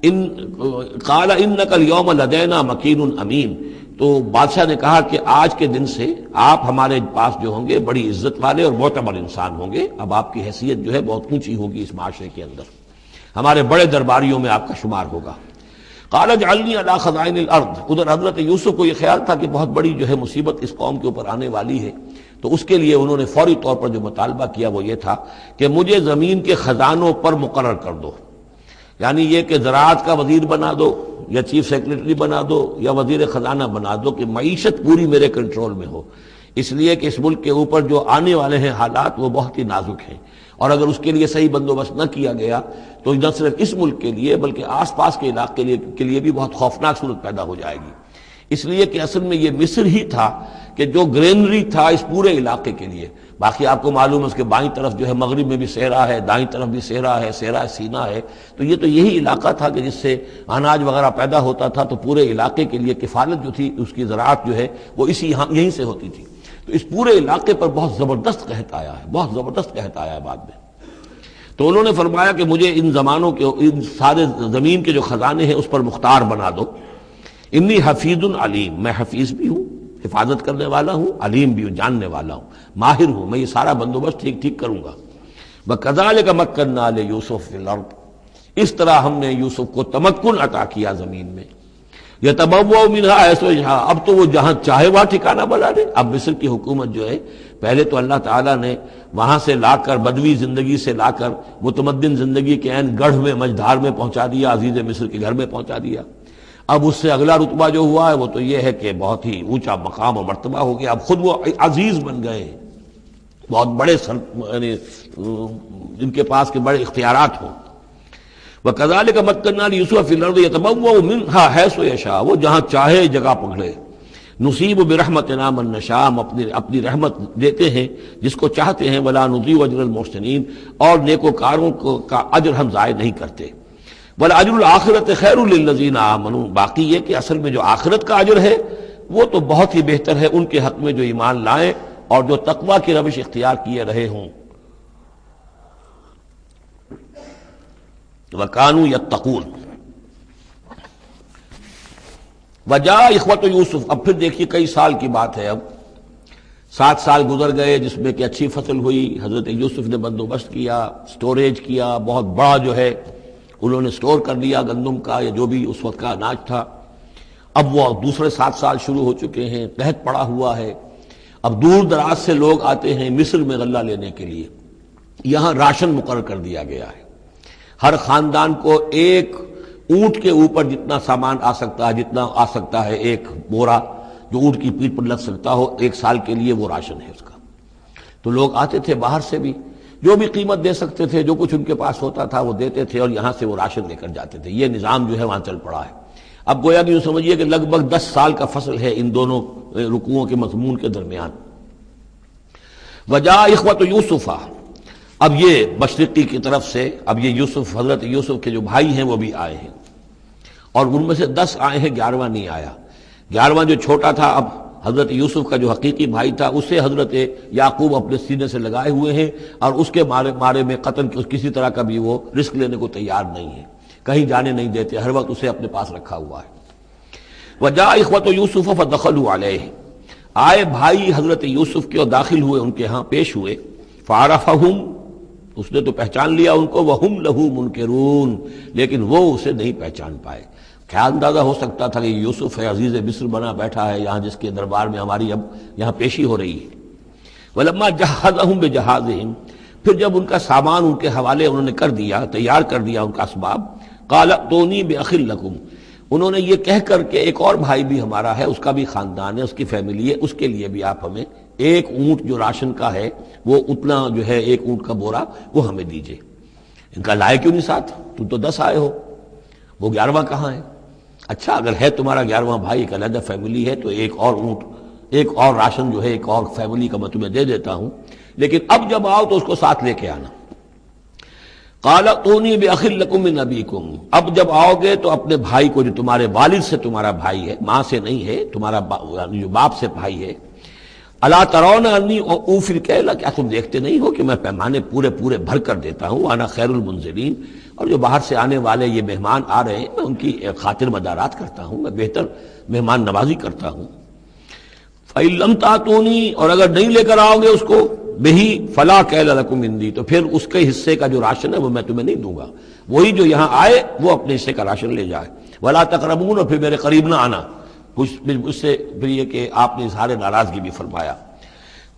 انک اليوم لدینا مکین امین، تو بادشاہ نے کہا کہ آج کے دن سے آپ ہمارے پاس جو ہوں گے بڑی عزت والے اور معتبر انسان ہوں گے، اب آپ کی حیثیت جو ہے بہت اونچی ہوگی اس معاشرے کے اندر، ہمارے بڑے درباریوں میں آپ کا شمار ہوگا۔ قال اجعلنی علی خزائن الارض، ادھر حضرت یوسف کو یہ خیال تھا کہ بہت بڑی جو ہے مصیبت اس قوم کے اوپر آنے والی ہے، تو اس کے لیے انہوں نے فوری طور پر جو مطالبہ کیا وہ یہ تھا کہ مجھے زمین کے خزانوں پر مقرر کر دو، یعنی یہ کہ زراعت کا وزیر بنا دو یا چیف سیکرٹری بنا دو یا وزیر خزانہ بنا دو، کہ معیشت پوری میرے کنٹرول میں ہو، اس لیے کہ اس ملک کے اوپر جو آنے والے ہیں حالات وہ بہت ہی نازک ہیں، اور اگر اس کے لیے صحیح بندوبست نہ کیا گیا تو نہ صرف اس ملک کے لیے بلکہ آس پاس کے علاقے کے لیے بھی بہت خوفناک صورت پیدا ہو جائے گی۔ اس لیے کہ اصل میں یہ مصر ہی تھا کہ جو گرینری تھا اس پورے علاقے کے لیے، باقی آپ کو معلوم ہے اس کے بائیں طرف جو ہے مغرب میں بھی صحرا ہے، دائیں طرف بھی صحرا ہے، صحرا سینا ہے، تو یہ تو یہی علاقہ تھا کہ جس سے اناج وغیرہ پیدا ہوتا تھا، تو پورے علاقے کے لیے کفالت جو تھی اس کی زراعت جو ہے وہ یہیں سے ہوتی تھی، تو اس پورے علاقے پر بہت زبردست قحط آیا ہے، بہت زبردست قحط آیا ہے بعد میں۔ تو انہوں نے فرمایا کہ مجھے ان زمانوں کے ان سارے زمین کے جو خزانے ہیں اس پر مختار بنا دو، انی حفیظ علیم، میں حفیظ بھی ہوں، حفاظت کرنے والا ہوں، علیم بھی ہوں، جاننے والا ہوں، ماہر ہوں، میں یہ سارا بندوبست ٹھیک کروں گا۔ وَكَذَلِكَ مَكَّنَّا لِيُوسُفَ فِي الْأَرْضِ، اس طرح ہم نے یوسف کو تمکن عطا کیا زمین میں، يَتَبَوَّأُ مِنْهَا حَيْثُ يَشَاءُ، اب تو وہ جہاں چاہے وہاں ٹھکانہ بنا دے۔ اب مصر کی حکومت جو ہے پہلے تو اللہ تعالیٰ نے وہاں سے لا کر بدوی زندگی سے لا کر متمدن زندگی کے عین گڑھ میں مجدھار میں پہنچا دیا، عزیز مصر کے گھر میں پہنچا دیا۔ اب اس سے اگلا رتبہ جو ہوا ہے وہ تو یہ ہے کہ بہت ہی اونچا مقام اور مرتبہ ہو گیا، اب خود وہ عزیز بن گئے ہیں، بہت بڑے یعنی ان کے پاس کے بڑے اختیارات ہوں۔ وَكَذَلِكَ مَكَّنَّا لِيُوسُفَ فِي الْأَرْضِ يَتَبَوَّأُ مِنْهَا حَيْثُ يَشَاءُ، وہ جہاں چاہے جگہ پکڑے۔ نصیب برحمتنا من نشاء، ہم اپنی رحمت دیتے ہیں جس کو چاہتے ہیں، ولا نضيع اجر المحسنین، اور نیکوکاروں کا اجر ہم ضائع نہیں کرتے۔ وَالْأَجْرُ الْآخِرَةِ خَيْرٌ لِلَّذِينَ آمَنُوا، باقی یہ کہ اصل میں جو آخرت کا اجر ہے وہ تو بہت ہی بہتر ہے ان کے حق میں جو ایمان لائیں اور جو تقویٰ کی روش اختیار کیے رہے ہوں۔ وَكَانُوا يَتَّقُونَ۔ وجاء اخوۃ یوسف، اب پھر دیکھیے کئی سال کی بات ہے، اب 7 سال گزر گئے جس میں کہ اچھی فصل ہوئی، حضرت یوسف نے بندوبست کیا، سٹوریج کیا، بہت بڑا جو ہے انہوں نے سٹور کر لیا گندم کا یا جو بھی اس وقت کا اناج تھا۔ اب وہ دوسرے 7 سال شروع ہو چکے ہیں، قحط پڑا ہوا ہے، اب دور دراز سے لوگ آتے ہیں مصر میں غلہ لینے کے لیے، یہاں راشن مقرر کر دیا گیا ہے، ہر خاندان کو ایک اونٹ کے اوپر جتنا سامان آ سکتا ہے، جتنا آ سکتا ہے ایک بورا جو اونٹ کی پیٹھ پر لگ سکتا ہو، 1 سال کے لیے وہ راشن ہے اس کا۔ تو لوگ آتے تھے باہر سے بھی، جو بھی قیمت دے سکتے تھے، جو کچھ ان کے پاس ہوتا تھا وہ دیتے تھے اور یہاں سے وہ راشن لے کر جاتے تھے۔ یہ نظام جو ہے وہاں چل پڑا ہے۔ اب گویا کہ یوں سمجھیے کہ لگ بھگ 10 سال کا فصل ہے ان دونوں رکوعوں کے مضمون کے درمیان۔ وجاء اخوۃ یوسف، اب یہ مشرقی کی طرف سے اب یہ یوسف، حضرت یوسف کے جو بھائی ہیں وہ بھی آئے ہیں، اور ان میں سے 10 آئے ہیں، 11واں نہیں آیا۔ 11واں جو چھوٹا تھا، اب حضرت یوسف کا جو حقیقی بھائی تھا اسے حضرت یعقوب اپنے سینے سے لگائے ہوئے ہیں، اور اس کے مارے میں قتل کسی طرح کا بھی وہ رسک لینے کو تیار نہیں ہے، کہیں جانے نہیں دیتے، ہر وقت اسے اپنے پاس رکھا ہوا ہے۔ وجاء اخوۃ یوسف فدخلوا علیہ، آئے بھائی حضرت یوسف کے اور داخل ہوئے ان کے ہاں، پیش ہوئے۔ فعرفہم، اس نے تو پہچان لیا ان کو، وہم لہ منکرون، لیکن وہ اسے نہیں پہچان پائے۔ کیا اندازہ ہو سکتا تھا کہ یوسف ہے، عزیز مصر بنا بیٹھا ہے یہاں، جس کے دربار میں ہماری اب یہاں پیشی ہو رہی ہے۔ ولما جہزہم بجہازہم، پھر جب ان کا سامان ان کے حوالے انہوں نے کر دیا، تیار کر دیا ان کا اسباب، قال ائتونی باخ لکم، انہوں نے یہ کہہ کر کہ ایک اور بھائی بھی ہمارا ہے، اس کا بھی خاندان ہے، اس کی فیملی ہے، اس کے لیے بھی آپ ہمیں ایک اونٹ جو راشن کا ہے وہ اتنا جو ہے ایک اونٹ کا بورا وہ ہمیں دیجئے۔ ان کا لائے کیوں نہیں ساتھ؟ تم تو 10 آئے ہو، وہ 11واں کہاں ہے؟ اچھا اگر ہے تمہارا 11واں بھائی، ایک علیحدہ فیملی ہے، تو ایک اور اونٹ، ایک اور راشن جو ہے ایک اور فیملی کا میں تمہیں دے دیتا ہوں، لیکن اب جب آؤ تو اس کو ساتھ لے کے آنا۔ قال اتونی باخ لکم من ابیکم، اب جب آؤ گے تو اپنے بھائی کو جو تمہارے والد سے تمہارا بھائی ہے، ماں سے نہیں ہے، تمہارا جو باپ سے بھائی ہے، الا ترون انی اوفی الکیل، کیا تم دیکھتے نہیں ہو کہ میں پیمانے پورے پورے بھر کر دیتا ہوں، وانا خیر المنزلین، اور جو باہر سے آنے والے یہ مہمان آ رہے ہیں میں ان کی خاطر مدارات کرتا ہوں، میں بہتر مہمان نوازی کرتا ہوں۔ فَإِن لَمْ تَأْتُونِي، اور اگر نہیں لے کر آؤ گے اس کو، بہی فلا کیل لکم عندی، تو پھر اس کے حصے کا جو راشن ہے وہ میں تمہیں نہیں دوں گا، وہی جو یہاں آئے وہ اپنے حصے کا راشن لے جائے۔ ولا تقربون، اور پھر میرے قریب نہ آنا، کچھ اس سے پھر یہ کہ آپ نے اظہار ناراضگی بھی فرمایا۔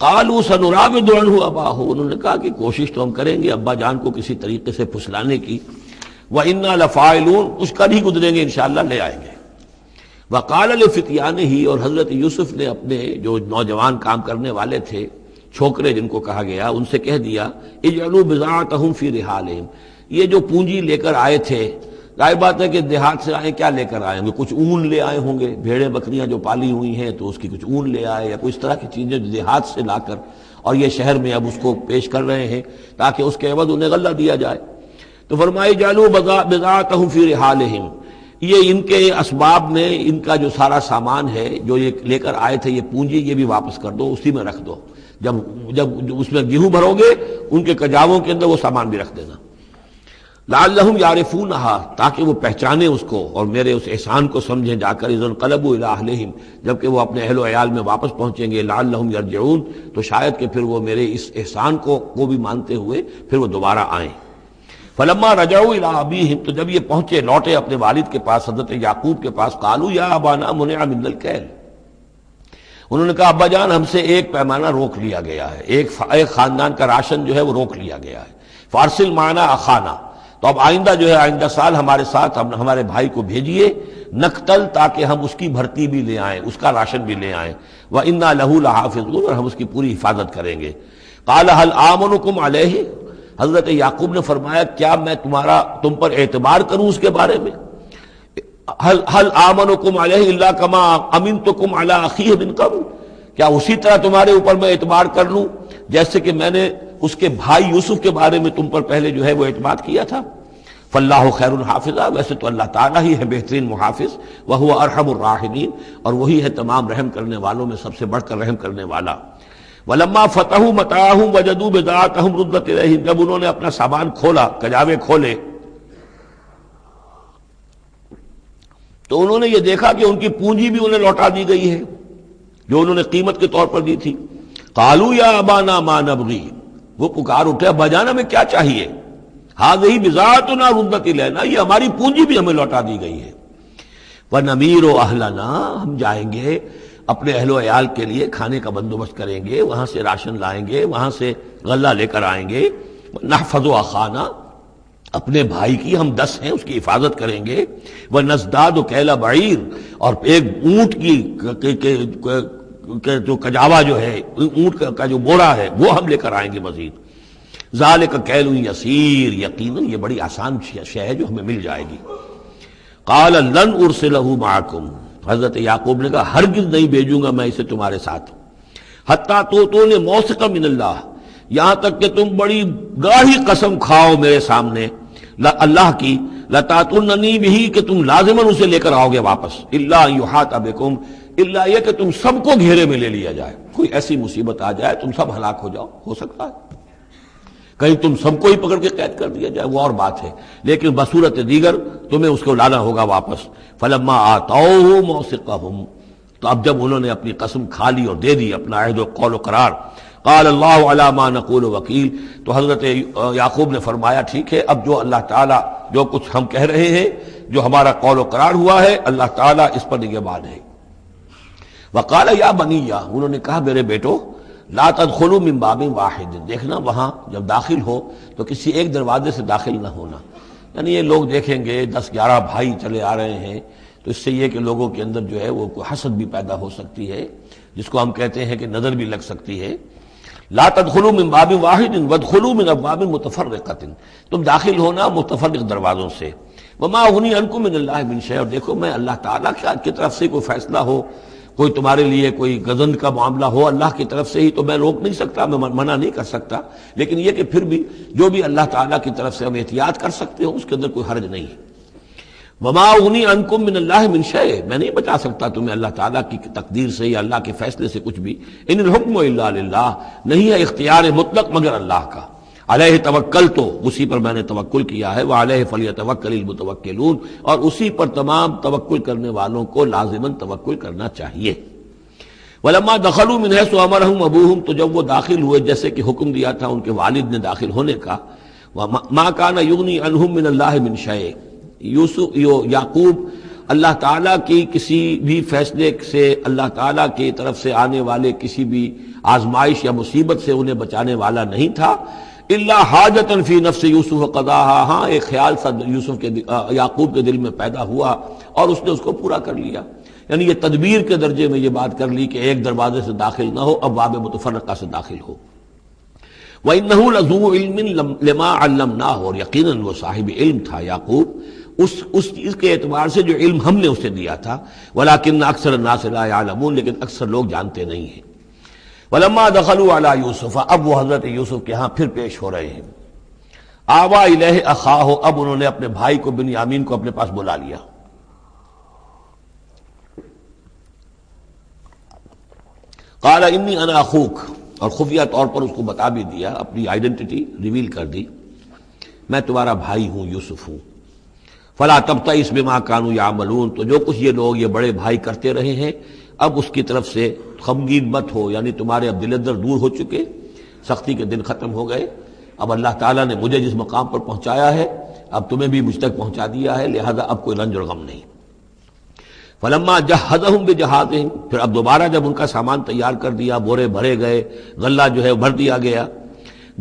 قالوا سنراود عنہ اباہ، انہوں نے کہا کہ کوشش تو ہم کریں گے ابا جان کو کسی طریقے سے پھسلانے کی، وَإِنَّا لَفَاعِلُونَ، کچھ کر ہی گزریں گے انشاءاللہ، لے آئیں گے۔ وَقَالَ لِفِتْيَانِهِ، اور حضرت یوسف نے اپنے جو نوجوان کام کرنے والے تھے، چھوکرے جن کو کہا گیا، ان سے کہہ دیا اجعلوا بضاعتهم فی رحالہم، یہ جو پونجی لے کر آئے تھے، ظاہر بات ہے کہ دیہات سے آئے، کیا لے کر آئے ہوں گے؟ کچھ اون لے آئے ہوں گے، بھیڑیں بکریاں جو پالی ہوئی ہیں تو اس کی کچھ اون لے آئے، یا کوئی اس طرح کی چیزیں جو دیہات سے لا کر، اور یہ شہر میں اب اس کو پیش کر رہے ہیں تاکہ اس کے عوض انہیں غلہ دیا جائے۔ تو فرمائی جعلوا بضاعتهم فی رحالہم، یہ ان کے اسباب میں ان کا جو سارا سامان ہے جو یہ لے کر آئے تھے، یہ پونجی، یہ بھی واپس کر دو، اسی میں رکھ دو، جب اس میں گیہوں بھرو گے ان کے کجاووں کے اندر وہ سامان بھی رکھ دینا۔ لعلہم یعرفونہا، تاکہ وہ پہچانے اس کو اور میرے اس احسان کو سمجھیں جا کر، اذ انقلبوا الی اہلہم، جبکہ وہ اپنے اہل و عیال میں واپس پہنچیں گے، لعلہم یرجعون، تو شاید کہ پھر وہ میرے اس احسان کو بھی مانتے ہوئے پھر وہ دوبارہ آئیں۔ فلما رجعوا الی ابیہم، تو جب یہ پہنچے لوٹے اپنے والد کے پاس، حضرت یعقوب کے پاس، قالوا یا ابانا منع منا الکیل، انہوں نے کہا ابا جان ہم سے ایک پیمانہ روک لیا گیا ہے، ایک خاندان کا راشن جو ہے وہ روک لیا گیا ہے، فارسل معنا اخانا، تو اب آئندہ جو ہے آئندہ سال ہمارے ساتھ ہمارے بھائی کو بھیجیے، نقتل، تاکہ ہم اس کی بھرتی بھی لے آئیں، اس کا راشن بھی لے آئیں، وَإِنَّا لَهُ لَحَافِظُونَ، اور ہم اس کی پوری حفاظت کریں گے۔ قَالَ هَلْ آمَنُكُمْ عَلَيْهِ، حضرت یعقوب نے فرمایا کیا میں تم پر اعتبار کروں اس کے بارے میں؟ هل آمنكم علیہ الا کما امنتکم علی اخیہ من قبل، کیا اسی طرح تمہارے اوپر میں اعتبار کر لوں جیسے کہ میں نے اس کے بھائی یوسف کے بارے میں تم پر پہلے جو ہے وہ اعتماد کیا تھا؟ فاللہ خیر حافظا، ویسے تو اللہ تعالیٰ ہی ہے بہترین محافظ، وہو ارحم الراحمین، اور وہی ہے تمام رحم کرنے والوں میں سب سے بڑھ کر رحم کرنے والا۔ ولما فتحوا متاعهم وجدوا بضاعتهم ردت الیہم، جب انہوں نے اپنا سامان کھولا، کجاوے کھولے، تو انہوں نے یہ دیکھا کہ ان کی پونجی بھی انہیں لوٹا دی گئی ہے جو انہوں نے قیمت کے طور پر دی تھی۔ قالوا یا ابانا ما نبغی، وہ پکار اٹھے ابا جان ہمیں کیا چاہیے؟ ہذہ بضاعتنا ردت الینا، یہ ہماری پونجی بھی ہمیں لوٹا دی گئی ہے۔ ونمیر اہلنا، ہم جائیں گے اپنے اہل و عیال کے لیے کھانے کا بندوبست کریں گے، وہاں سے راشن لائیں گے، وہاں سے غلہ لے کر آئیں گے۔ نحفظ اخانا، اپنے بھائی کی ہم 10 ہیں اس کی حفاظت کریں گے۔ وَنَزْدَادُ كَيْلَ بَعِيرٍ، اور ایک اونٹ کی جو کجاوا جو ہے، اونٹ کا جو بورا ہے وہ ہم لے کر آئیں گے مزید۔ ذَلِكَ كَيْلٌ يَسِيرٌ، یقیناً یہ بڑی آسان شے ہے جو ہمیں مل جائے گی۔ قَالَ لَنْ أُرْسِلَهُ مَعَكُمْ، حضرت یعقوب نے کہا ہرگز نہیں بھیجوں گا میں اسے تمہارے ساتھ، حتیٰ تؤتونی موثقا من اللہ، یہاں تک کہ تم بڑی گاڑی قسم کھاؤ میرے سامنے اللہ کی، لتاتوننی بہ، کہ تم لازماً اسے لے کر آؤ گے واپس، الا ان یحاط بکم، الا یہ کہ تم سب کو گھیرے میں لے لیا جائے، کوئی ایسی مصیبت آ جائے تم سب ہلاک ہو جاؤ، ہو سکتا ہے کہیں تم سب کو ہی پکڑ کے قید کر دیا جائے، وہ اور بات ہے، لیکن بصورت دیگر تمہیں اس کو لانا ہوگا واپس۔ فلما آتوہ موثقہم، تو اب جب انہوں نے اپنی قسم کھا لی اور دے دی اپنا عہد و قول و قرار، قال اللہ علی ما نقول وکیل، تو حضرت یعقوب نے فرمایا ٹھیک ہے، اب جو اللہ تعالیٰ جو کچھ ہم کہہ رہے ہیں، جو ہمارا قول و قرار ہوا ہے، اللہ تعالیٰ اس پر نگہبان ہے۔ وقال یا بنیہ، انہوں نے کہا میرے بیٹو، لا تدخلوا من باب واحد، دیکھنا وہاں جب داخل ہو تو کسی ایک دروازے سے داخل نہ ہونا، یعنی یہ لوگ دیکھیں گے 10-11 بھائی چلے آ رہے ہیں تو اس سے یہ کہ لوگوں کے اندر جو ہے وہ کوئی حسد بھی پیدا ہو سکتی ہے، جس کو ہم کہتے ہیں کہ نظر بھی لگ سکتی ہے. لا تدخلوا من باب واحد وادخلوا من ابواب متفرقۃ، تم داخل ہونا متفرق دروازوں سے. وما اغنی عنکم من اللہ من شیء، اور دیکھو میں اللہ تعالیٰ کی طرف سے کوئی فیصلہ ہو، کوئی تمہارے لیے کوئی غضب کا معاملہ ہو اللہ کی طرف سے ہی، تو میں روک نہیں سکتا، میں منع نہیں کر سکتا. لیکن یہ کہ پھر بھی جو بھی اللہ تعالیٰ کی طرف سے ہم احتیاط کر سکتے ہو اس کے اندر کوئی حرج نہیں ہے. وما اغنی عنکم من اللہ من شیء، میں نہیں بچا سکتا تمہیں اللہ تعالیٰ کی تقدیر سے یا اللہ کے فیصلے سے کچھ بھی. ان الحکم الا للہ، نہیں ہے اختیار مطلق مگر اللہ کا. علیہ توکل، تو اسی پر میں نے توکل کیا ہے. وعلیہ فلیتوکل المتوکلون، اور اسی پر تمام توکل کرنے والوں کو لازماً توکل کرنا چاہیے. ولما دخلوا من حيث امرهم ابوهم، تو جب وہ داخل ہوئے جیسے کہ حکم دیا تھا ان کے والد نے داخل ہونے کا. ما كان يغني عنهم من الله من شيء، یعقوب اللہ تعالیٰ کی کسی بھی فیصلے سے، اللہ تعالیٰ کی طرف سے آنے والے کسی بھی آزمائش یا مصیبت سے انہیں بچانے والا نہیں تھا. الا حاجۃ فی نفس یوسف قضاها، ہاں ایک خیال سا یعقوب کے دل میں پیدا ہوا اور اس نے اس کو پورا کر لیا. یعنی یہ تدبیر کے درجے میں یہ بات کر لی کہ ایک دروازے سے داخل نہ ہو، اب باب متفرقہ سے داخل ہو. وَإِنَّهُ لَذُو عِلْمٍ لِمَا عَلَّمْنَاهُ، اور یقیناً وہ صاحب علم تھا یعقوب اس چیز کے اعتبار سے جو علم ہم نے اسے دیا تھا. وَلَكِنَّ أَكْثَرَ النَّاسِ لَا يَعْلَمُونَ، لیکن اکثر لوگ جانتے نہیں ہیں. وَلَمَّا دَخَلُوا عَلَى يُوسُفَ، اب وہ حضرت یوسف کے ہاں پھر پیش ہو رہے ہیں. آوَى إِلَيْهِ أَخَاهُ، اب انہوں نے اپنے بھائی کو بنیامین کو اپنے پاس بلا لیا. قال انی انا اخوک، اور خفیہ طور پر اس کو بتا بھی دیا، اپنی آئیڈینٹی ریویل کر دی، میں تمہارا بھائی ہوں، یوسف ہوں. فلا تبتئس بما كانوا يعملون، تو جو کچھ یہ لوگ یہ بڑے بھائی کرتے رہے ہیں اب اس کی طرف سے غمگین مت ہو. یعنی تمہارے اب دل اندر دور ہو چکے، سختی کے دن ختم ہو گئے. اب اللہ تعالیٰ نے مجھے جس مقام پر پہنچایا ہے اب تمہیں بھی مجھ تک پہنچا دیا ہے، لہذا اب کوئی رنج اور غم نہیں. فلما جہزہم بجہازہم، پھر اب دوبارہ جب ان کا سامان تیار کر دیا، بورے بھرے گئے، غلہ جو ہے بھر دیا گیا.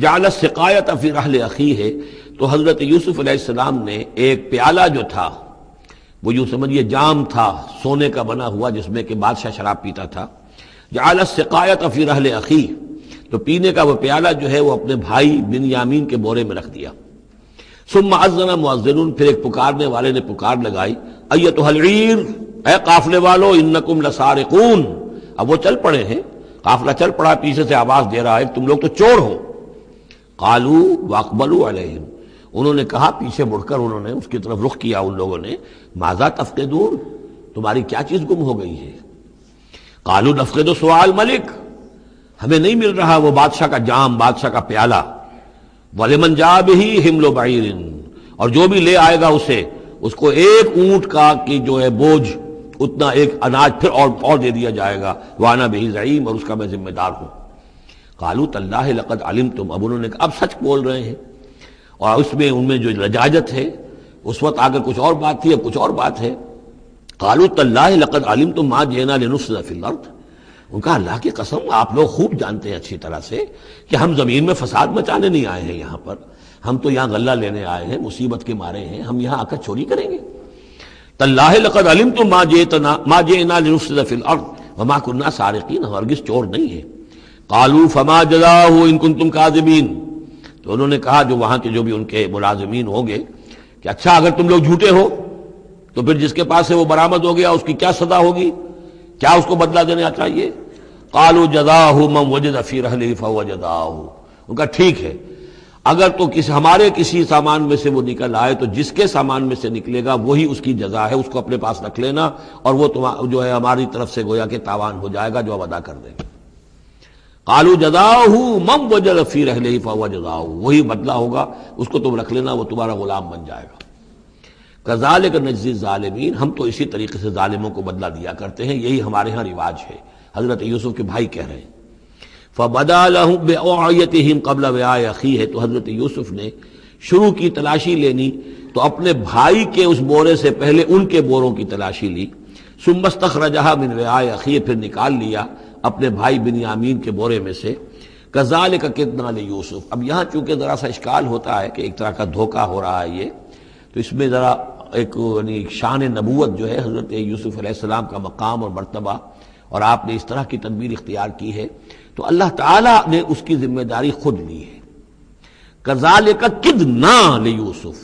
جعل السقایۃ فی رحل اخیہ، تو حضرت یوسف علیہ السلام نے ایک پیالہ جو تھا، وہ یوں سمجھیے جام تھا سونے کا بنا ہوا جس میں کہ بادشاہ شراب پیتا تھا. جعل السقایۃ فی رحل اخیہ، تو پینے کا وہ پیالہ جو ہے وہ اپنے بھائی بنیامین کے بورے میں رکھ دیا. ثم اذن مؤذن، پھر ایک پکارنے والے نے پکار لگائی، ایتھا العیر، اے قافلے والو، انکم لسارقون. اب وہ چل پڑے ہیں، قافلہ چل پڑا، پیچھے سے آواز دے رہا ہے تم لوگ تو چور ہو. قالوا واقبلوا علیہم، انہوں نے کہا، پیچھے مڑ کر انہوں نے اس کی طرف رخ کیا ان لوگوں نے، ماذا تفقدون، تمہاری کیا چیز گم ہو گئی ہے. قالوا نفقد سؤال ملک، ہمیں نہیں مل رہا وہ بادشاہ کا جام، بادشاہ کا پیالہ. ولمن جاء به حمل بعیر، اور جو بھی لے آئے گا اسے، اس کو ایک اونٹ کا کی جو ہے بوجھ، اتنا ایک اناج پھر اور دے دیا جائے گا. وانا به زعیم، اور اس کا میں ذمہ دار ہوں. قالوا تاللہ لقد علمتم، اب انہوں نے کہا اب سچ بول رہے ہیں، اور اس میں ان میں جو لجاجت ہے، اس وقت اگر کچھ اور بات تھی اب کچھ اور بات ہے. قالوا تاللہ لقد علمتم ما جئنا لنفسد فی الارض، ان کا اللہ کی قسم آپ لوگ خوب جانتے ہیں اچھی طرح سے کہ ہم زمین میں فساد مچانے نہیں آئے ہیں، یہاں پر ہم تو یہاں غلہ لینے آئے ہیں، مصیبت کے مارے ہیں، ہم یہاں آ کر چوری کریں گے. تاللہ لقد علمتم ما جئنا لنفسد فی الارض وما كنا سارقین، ہرگز چور نہیں ہے. قالوا فما جزاؤہ ان کنتم کاذبین، تو انہوں نے کہا جو وہاں کے جو بھی ان کے ملازمین ہوں گے کہ اچھا اگر تم لوگ جھوٹے ہو تو پھر جس کے پاس سے وہ برآمد ہو گیا اس کی کیا سزا ہوگی، کیا اس کو بدلہ دینا چاہیے. قالوا جزاؤہ من وجد فی رحلہ فہو جزاؤہ، ان کا ٹھیک ہے اگر تو ہمارے کسی سامان میں سے وہ نکل آئے تو جس کے سامان میں سے نکلے گا وہی اس کی جزا ہے، اس کو اپنے پاس رکھ لینا، اور وہ جو ہے ہماری طرف سے گویا کہ تاوان ہو جائے گا جو اب ادا کر دیں گے. قالوا جزاؤہ من وجد فی رحلہ فہو جزاؤہ، وہی بدلہ ہوگا، اس کو تم رکھ لینا، وہ تمہارا غلام بن جائے گا. کذالک نجزی الظالمین، ہم تو اسی طریقے سے ظالموں کو بدلہ دیا کرتے ہیں، یہی ہمارے ہاں رواج ہے. حضرت یوسف کے بھائی کہہ رہے ہیں. فبدا لهم بأوعیتهم قبل وعاء اخیہ، تو حضرت یوسف نے شروع کی تلاشی لینی تو اپنے بھائی کے اس بورے سے پہلے ان کے بوروں کی تلاشی لی. ثم استخرجها من وعاء اخیہ، پھر نکال لیا اپنے بھائی بنیامین کے بورے میں سے. کذالک کدنا لیوسف، اب یہاں چونکہ ذرا سا اشکال ہوتا ہے کہ ایک طرح کا دھوکہ ہو رہا ہے یہ، تو اس میں ذرا ایک یعنی شان نبوت جو ہے حضرت یوسف علیہ السلام کا مقام اور مرتبہ اور آپ نے اس طرح کی تدبیر اختیار کی ہے، تو اللہ تعالیٰ نے اس کی ذمہ داری خود لی ہے۔ کذالک کدنا لیوسف،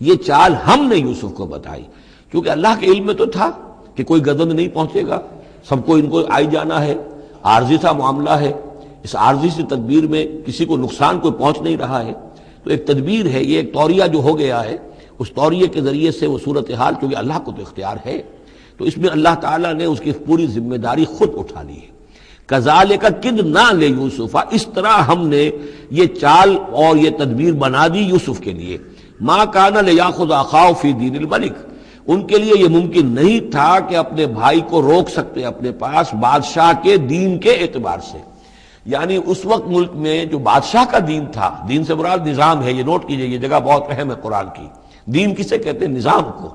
یہ چال ہم نے یوسف کو بتائی، کیونکہ اللہ کے علم میں تو تھا کہ کوئی گزند نہیں پہنچے گا، سب کو ان کو آئی جانا ہے، عارضی سا معاملہ ہے، اس عارضی سی تدبیر میں کسی کو نقصان کوئی پہنچ نہیں رہا ہے، تو ایک تدبیر ہے، یہ ایک توریہ جو ہو گیا ہے، اس توریے کے ذریعے سے وہ صورتحال، کیونکہ اللہ کو تو اختیار ہے، تو اس میں اللہ تعالیٰ نے اس کی پوری ذمہ داری خود اٹھا لی ہے۔ کذالک کدنا لیوسف، اس طرح ہم نے یہ چال اور یہ تدبیر بنا دی یوسف کے لیے۔ ما کان لیاخذ اخاہ فی دین الملک، ان کے لیے یہ ممکن نہیں تھا کہ اپنے بھائی کو روک سکتے اپنے پاس بادشاہ کے دین کے اعتبار سے، یعنی اس وقت ملک میں جو بادشاہ کا دین تھا، دین سے مراد نظام ہے، یہ نوٹ کیجئے، یہ جگہ بہت اہم ہے قرآن کی۔ دین کسے کہتے ہیں؟ نظام کو۔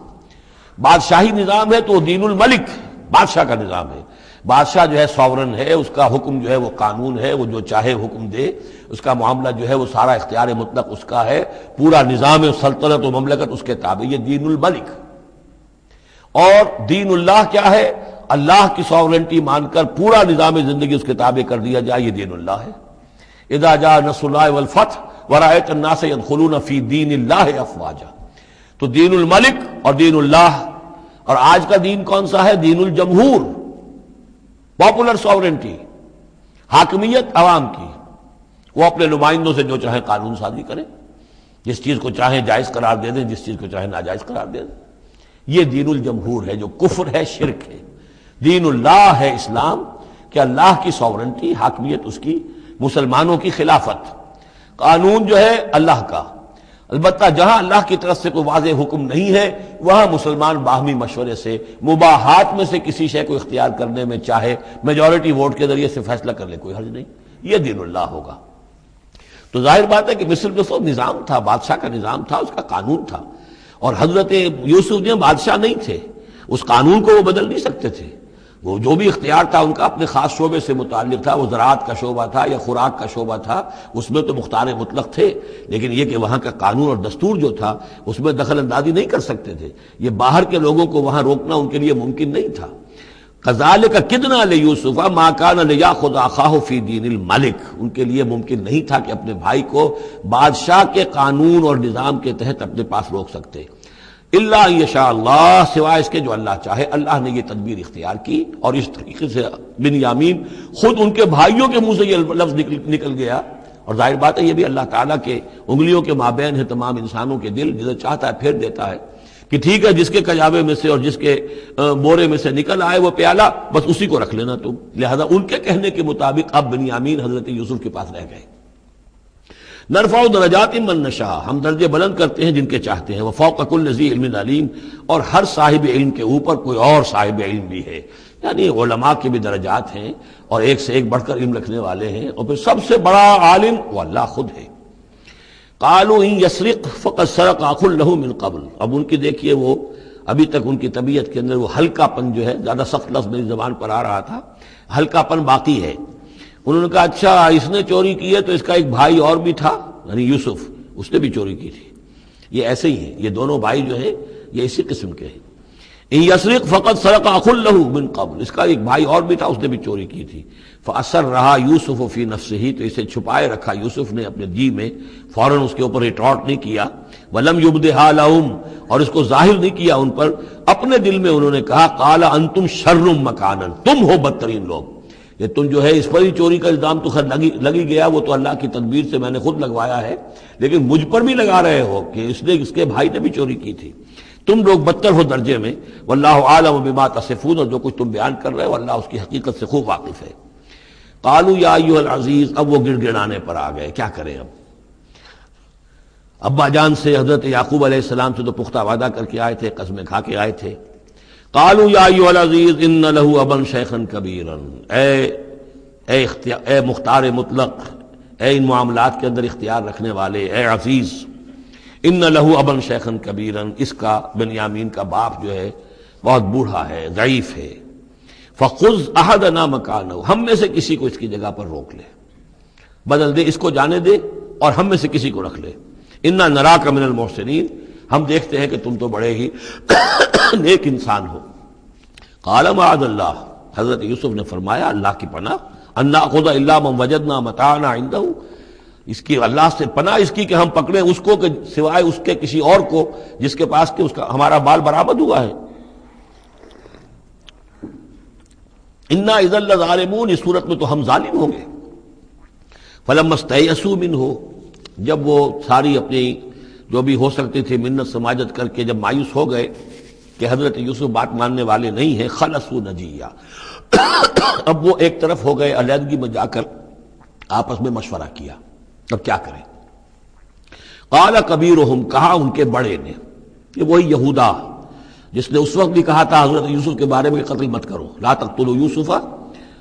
بادشاہی نظام ہے تو وہ دین الملک، بادشاہ کا نظام ہے۔ بادشاہ جو ہے ساورن ہے، اس کا حکم جو ہے وہ قانون ہے، وہ جو چاہے حکم دے، اس کا معاملہ جو ہے وہ سارا اختیار مطلق اس کا ہے، پورا نظام سلطنت و مملکت اس کے تابع، یہ دین الملک۔ اور دین اللہ کیا ہے؟ اللہ کی ساورنٹی مان کر پورا نظام زندگی اس کے تابع کر دیا جائے، یہ دین اللہ ہے۔ اذا جاء نصر اللہ والفتح ورأیت الناس يدخلون فی دین اللہ افواجا، تو دین الملک اور دین اللہ۔ اور آج کا دین کون سا ہے؟ دین الجمہور، پاپولر ساورنٹی، حاکمیت عوام کی، وہ اپنے نمائندوں سے جو چاہے قانون سازی کریں، جس چیز کو چاہیں جائز قرار دے دیں، جس چیز کو چاہیں ناجائز قرار دے دیں۔ یہ دین الجمہور ہے، جو کفر ہے، شرک ہے۔ دین اللہ ہے اسلام، کہ اللہ کی ساورنٹی، حاکمیت اس کی، مسلمانوں کی خلافت، قانون جو ہے اللہ کا۔ البتہ جہاں اللہ کی طرف سے کوئی واضح حکم نہیں ہے، وہاں مسلمان باہمی مشورے سے مباحات میں سے کسی شے کو اختیار کرنے میں چاہے میجورٹی ووٹ کے ذریعے سے فیصلہ کر لے، کوئی حرج نہیں، یہ دین اللہ ہوگا۔ تو ظاہر بات ہے کہ مصر میں تو نظام تھا، بادشاہ کا نظام تھا، اس کا قانون تھا، اور حضرت یوسف جو بادشاہ نہیں تھے، اس قانون کو وہ بدل نہیں سکتے تھے۔ وہ جو بھی اختیار تھا ان کا اپنے خاص شعبے سے متعلق تھا، وہ زراعت کا شعبہ تھا یا خوراک کا شعبہ تھا، اس میں تو مختار مطلق تھے، لیکن یہ کہ وہاں کا قانون اور دستور جو تھا اس میں دخل اندازی نہیں کر سکتے تھے، یہ باہر کے لوگوں کو وہاں روکنا ان کے لیے ممکن نہیں تھا۔ کذالک کدنا لیوسف ما کان لیاخذ اخاہ فی دین الملک، ان کے لیے ممکن نہیں تھا کہ اپنے بھائی کو بادشاہ کے قانون اور نظام کے تحت اپنے پاس روک سکتے، الا ان یشاء اللہ، سوائے اس کے جو اللہ چاہے۔ اللہ نے یہ تدبیر اختیار کی، اور اس طریقے سے بنیامین خود ان کے بھائیوں کے منہ سے یہ لفظ نکل گیا، اور ظاہر بات ہے یہ بھی اللہ تعالیٰ کے انگلیوں کے مابین ہے تمام انسانوں کے دل، جسے چاہتا ہے پھیر دیتا ہے کہ ٹھیک ہے، جس کے کجاوے میں سے اور جس کے بورے میں سے نکل آئے وہ پیالہ، بس اسی کو رکھ لینا تم۔ لہذا ان کے کہنے کے مطابق اب بنیامین حضرت یوسف کے پاس رہ گئے۔ نرفع درجات من نشاء، ہم درجے بلند کرتے ہیں جن کے چاہتے ہیں، وفوق کل ذی علم علیم، اور ہر صاحب علم کے اوپر کوئی اور صاحب علم بھی ہے، یعنی علماء کے بھی درجات ہیں، اور ایک سے ایک بڑھ کر علم رکھنے والے ہیں، اور پھر سب سے بڑا عالم وہ اللہ خود ہے۔ قالوا ان یسرق فقد سرق اخ له من قبل، اب ان کی دیکھیے وہ ابھی تک ان کی طبیعت کے اندر وہ ہلکا پن جو ہے، زیادہ سخت لفظ میری زبان پر آ رہا تھا، ہلکا پن باقی ہے۔ انہوں نے کہا اچھا اس نے چوری کی ہے تو اس کا ایک بھائی اور بھی تھا، یعنی یوسف، اس نے بھی چوری کی تھی۔ یہ ایسے ہی ہیں، یہ دونوں بھائی جو ہیں یہ اسی قسم کے ہیں۔ ان یسرق فقد سرق اخ له من قبل، اس کا ایک بھائی اور بھی تھا، اس نے بھی چوری کی تھی۔ فاسرها یوسف فی نفسہ، تو اسے چھپائے رکھا یوسف نے اپنے جی میں، فوراً اس کے اوپر ریٹارٹ نہیں کیا۔ ولم یبدھا لهم، اور اس کو ظاہر نہیں کیا ان پر، اپنے دل میں انہوں نے کہا قال انتم شر مکانا، تم ہو بدترین لوگ، یہ تم جو ہے اس پر ہی چوری کا الزام تو خیر لگی گیا، وہ تو اللہ کی تدبیر سے میں نے خود لگوایا ہے، لیکن مجھ پر بھی لگا رہے ہو کہ اس کے بھائی نے بھی چوری کی تھی، تم لوگ بدتر ہو درجے میں۔ واللہ عالم بما تصفون، اور جو کچھ تم بیان کر رہے ہو اللہ اس کی حقیقت سے خوب واقف ہے۔ قالوا یا ایھا العزیز، اب وہ گڑ گڑانے پر آ گئے، کیا کریں اب؟ ابا جان سے حضرت یعقوب علیہ السلام سے تو پختہ وعدہ کر کے آئے تھے، قسمیں کھا کے آئے تھے۔ قالوا یا ایھا العزیز ان له ابا شیخا کبیرا، اے مختار مطلق، اے ان معاملات کے اندر اختیار رکھنے والے، اے عزیز، ان له ابا شیخا کبیرا، اس کا بنیامین کا باپ جو ہے بہت بوڑھا ہے، ضعیف ہے۔ فخذ احدنا مکانہ، ہم میں سے کسی کو اس کی جگہ پر روک لے، بدل دے، اس کو جانے دے اور ہم میں سے کسی کو رکھ لے۔ انا نراک من المحسنین، ہم دیکھتے ہیں کہ تم تو بڑے ہی نیک انسان ہو۔ قال معاذ اللہ، حضرت یوسف نے فرمایا اللہ کی پناہ، ان ناخذ الا من وجدنا متاعنا عنده، اس کی اللہ سے پناہ اس کی کہ ہم پکڑیں اس کو کہ سوائے اس کے کسی اور کو جس کے پاس کہ اس کا ہمارا مال برآمد ہوا ہے۔ انا اذا لظالمون، اس صورت میں تو ہم ظالم ہوں گے۔ فلما استيئسوا منه، جب وہ ساری اپنی جو بھی ہو سکتی تھی منت سماجت کر کے جب مایوس ہو گئے کہ حضرت یوسف بات ماننے والے نہیں ہیں، خلصوا نجیہ، اب وہ ایک طرف ہو گئے، علیحدگی میں جا کر آپس میں مشورہ کیا اب کیا کریں۔ قال کبیرہم، کہا ان کے بڑے نے، یہ وہی یہودا جس نے اس وقت بھی کہا تھا حضرت یوسف کے بارے میں کہ قتل مت کرو، لا تقتلوا یوسف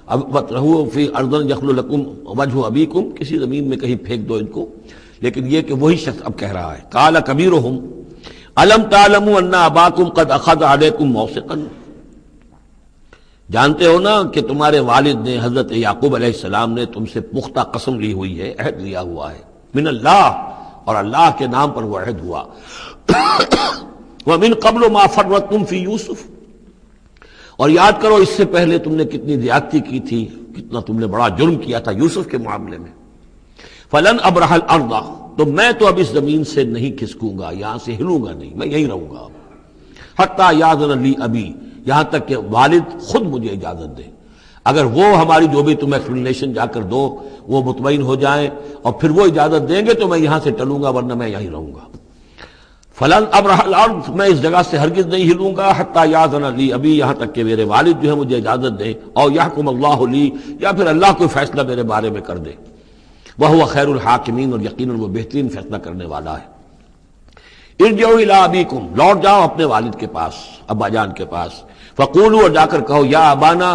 وَاطْرَحُوهُ فِي أَرْضٍ يَخْلُ لَكُمْ وَجْهُ أَبِيكُمْ، کسی زمین میں کہیں پھینک دو ان کو، لیکن یہ کہ وہی شخص اب کہہ رہا ہے قال کبیرہم أَلَمْ تَعْلَمُوا أَنَّ أَبَاكُمْ قَدْ أَخَذَ عَلَيْكُمْ مَوْثِقًا، جانتے ہو نا کہ تمہارے والد نے حضرت یعقوب علیہ السلام نے تم سے پختہ قسم لی ہوئی ہے، عہد لیا ہوا ہے، من اللہ، اور اللہ کے نام پر وہ عہد ہوا، وَمِن قَبْلُ مَا فَرَّطْتُمْ فِي يُوسُف، اور یاد کرو اس سے پہلے تم نے کتنی زیادتی کی تھی، کتنا تم نے بڑا جرم کیا تھا یوسف کے معاملے میں۔ فلن ابرح الارض، تو میں تو اب اس زمین سے نہیں کھسکوں گا، یہاں سے ہلوں گا نہیں، میں یہیں رہوں گا حتی یاذن لی ابی، یہاں تک کہ والد خود مجھے اجازت دے، اگر وہ ہماری جو بھی تم ایکسپلینیشن جا کر دو وہ مطمئن ہو جائیں اور پھر وہ اجازت دیں گے تو میں یہاں سے ٹلوں گا، ورنہ میں یہیں رہوں گا۔ فلن ابرح الارض، میں اس جگہ سے ہرگز نہیں ہلوں گا، حتی یاذن لی ابی، یہاں تک کہ میرے والد جو ہے مجھے اجازت دیں، اور یحکم اللہ لی، یا پھر اللہ کوئی فیصلہ میرے بارے میں کر دے، وہو خیر الحاکمین، اور یقیناً وہ بہترین فیصلہ کرنے والا ہے۔ ارجعوا الی ابیکم، لوٹ جاؤ اپنے والد کے پاس، ابا جان کے پاس، فقولوا، اور جا کر کہو، یا ابانا،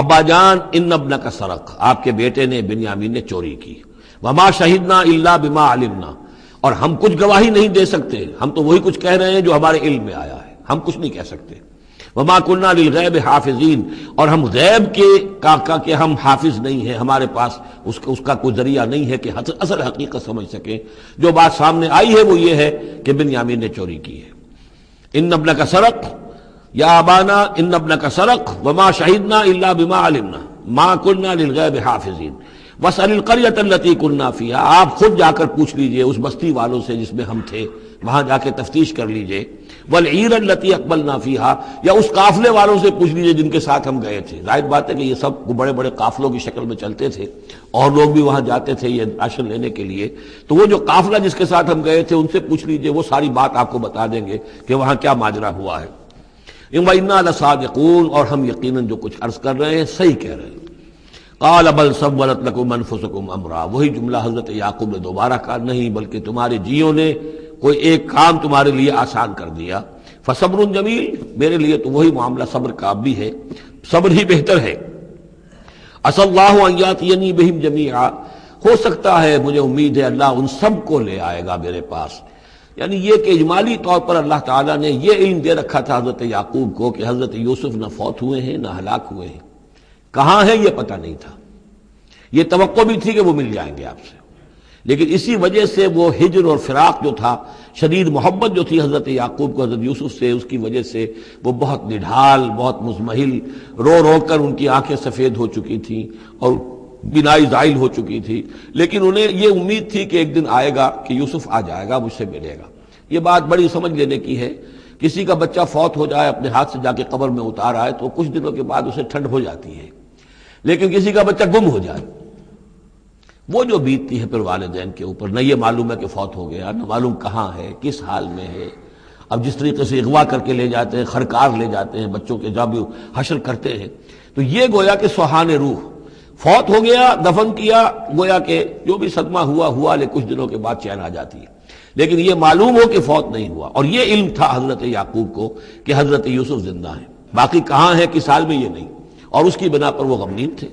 ابا جان، ان ابنک سرق، آپ کے بیٹے نے بنیامین نے چوری کی، وما شہدنا الا بما علمنا، اور ہم کچھ گواہی نہیں دے سکتے، ہم تو وہی کچھ کہہ رہے ہیں جو ہمارے علم میں آیا ہے، ہم کچھ نہیں کہہ سکتے۔ وما كنا للغیب حافظین، اور ہم غیب کے کہ ہم حافظ نہیں ہیں، ہمارے پاس اس کا کوئی ذریعہ نہیں ہے کہ اصل حقیقت سمجھ سکیں، جو بات سامنے آئی ہے وہ یہ ہے کہ بنیامین نے چوری کی ہے۔ ان ابنک سرق، یا ابانا ان ابنک سرق وما شہدنا الا بما علمنا ما كنا للغیب حافظین واسأل القریۃ التی كنا فیہا، آپ خود جا کر پوچھ لیجئے اس بستی والوں سے جس میں ہم تھے، وہاں جا کے تفتیش کر لیجئے، والعیر التی اقبلنا فیہا، یا اس قافلے والوں سے پوچھ لیجئے جن کے ساتھ ہم گئے تھے۔ ظاہر بات ہے کہ یہ سب بڑے بڑے قافلوں کی شکل میں چلتے تھے اور لوگ بھی وہاں جاتے تھے یہ راشن لینے کے لیے، تو وہ جو قافلہ جس کے ساتھ ہم گئے تھے ان سے پوچھ لیجئے، وہ ساری بات آپ کو بتا دیں گے کہ وہاں کیا ماجرا ہوا ہے۔ وَإِنَّا لَصَادِقُونَ، اور ہم یقیناً جو کچھ عرض کر رہے ہیں صحیح کہہ رہے ہیں۔ قال بل سولت لكم انفسكم امرا، وہی جملہ حضرت یعقوب نے دوبارہ کہا، نہیں بلکہ تمہارے جیوں نے کوئی ایک کام تمہارے لیے آسان کر دیا، فصبر جمیل، میرے لیے تو وہی معاملہ صبر کا بھی ہے، صبر ہی بہتر ہے۔ عسى الله ان ياتيني بهم جميعا، ہو سکتا ہے، مجھے امید ہے اللہ ان سب کو لے آئے گا میرے پاس، یعنی یہ کہ اجمالی طور پر اللہ تعالیٰ نے یہ علم دے رکھا تھا حضرت یعقوب کو کہ حضرت یوسف نہ فوت ہوئے ہیں نہ ہلاک ہوئے ہیں، کہاں ہے یہ پتہ نہیں تھا، یہ توقع بھی تھی کہ وہ مل جائیں گے آپ سے، لیکن اسی وجہ سے وہ ہجر اور فراق جو تھا، شدید محبت جو تھی حضرت یعقوب کو حضرت یوسف سے، اس کی وجہ سے وہ بہت نڈھال، بہت مزمحل، رو رو کر ان کی آنکھیں سفید ہو چکی تھیں اور بینائی زائل ہو چکی تھی، لیکن انہیں یہ امید تھی کہ ایک دن آئے گا کہ یوسف آ جائے گا، مجھ سے ملے گا۔ یہ بات بڑی سمجھ لینے کی ہے، کسی کا بچہ فوت ہو جائے، اپنے ہاتھ سے جا کے قبر میں اتار آئے تو کچھ دنوں کے بعد اسے ٹھنڈ ہو جاتی ہے، لیکن کسی کا بچہ گم ہو جائے وہ جو بیتتی ہے پھر والدین کے اوپر، نہ یہ معلوم ہے کہ فوت ہو گیا، نہ معلوم کہاں ہے، کس حال میں ہے۔ اب جس طریقے سے اغوا کر کے لے جاتے ہیں، خرکار لے جاتے ہیں بچوں کے، جب حشر کرتے ہیں، تو یہ گویا کہ سوہان روح، فوت ہو گیا، دفن کیا، گویا کہ جو بھی صدمہ ہوا لیکن کچھ دنوں کے بعد چین آ جاتی ہے، لیکن یہ معلوم ہو کہ فوت نہیں ہوا، اور یہ علم تھا حضرت یعقوب کو کہ حضرت یوسف زندہ ہیں، باقی کہاں ہے کس حال میں یہ نہیں، اور اس کی بنا پر وہ غمگین تھے۔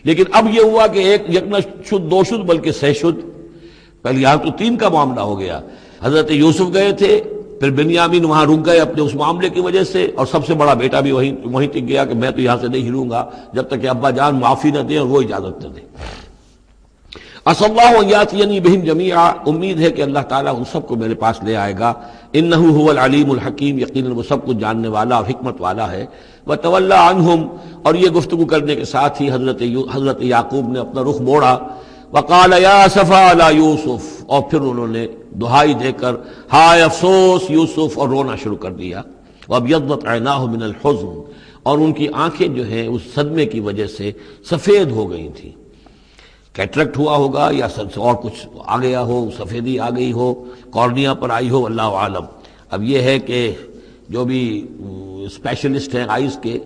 لیکن اب یہ ہوا کہ ایک یکنا شد دو شد بلکہ سہ شد، پہلے یہاں تو تین کا معاملہ ہو گیا، حضرت یوسف گئے تھے، پھر بنیامین وہاں رک گئے اپنے اس معاملے کی وجہ سے، اور سب سے بڑا بیٹا بھی وہیں ٹک گیا کہ میں تو یہاں سے نہیں ہلوں گا جب تک کہ ابا جان معافی نہ دیں اور وہ اجازت نہ دیں۔ عسى اللہ ان یاتینی بہم جمیعا، امید ہے کہ اللہ تعالیٰ ان سب کو میرے پاس لے آئے گا. انہ هو العلیم الحکیم، یقیناً وہ سب کچھ جاننے والا اور حکمت والا ہے. وتولی عنہم، اور یہ گفتگو کرنے کے ساتھ ہی حضرت یعقوب نے اپنا رخ موڑا. وقال یا اسفا علی یوسف، اور پھر انہوں نے دہائی دے کر ہائے افسوس یوسف، اور رونا شروع کر دیا. وابیضت عیناہ من الحزن، اور ان کی آنکھیں جو ہیں اس صدمے کی وجہ سے سفید ہو گئی تھیں. کیٹریکٹ ہوا ہوگا یا اور کچھ آ گیا ہو، سفیدی آ گئی ہو، کارنیا پر آئی ہو، اللہ عالم. اب یہ ہے کہ جو بھی اسپیشلسٹ ہیں آئیز کے،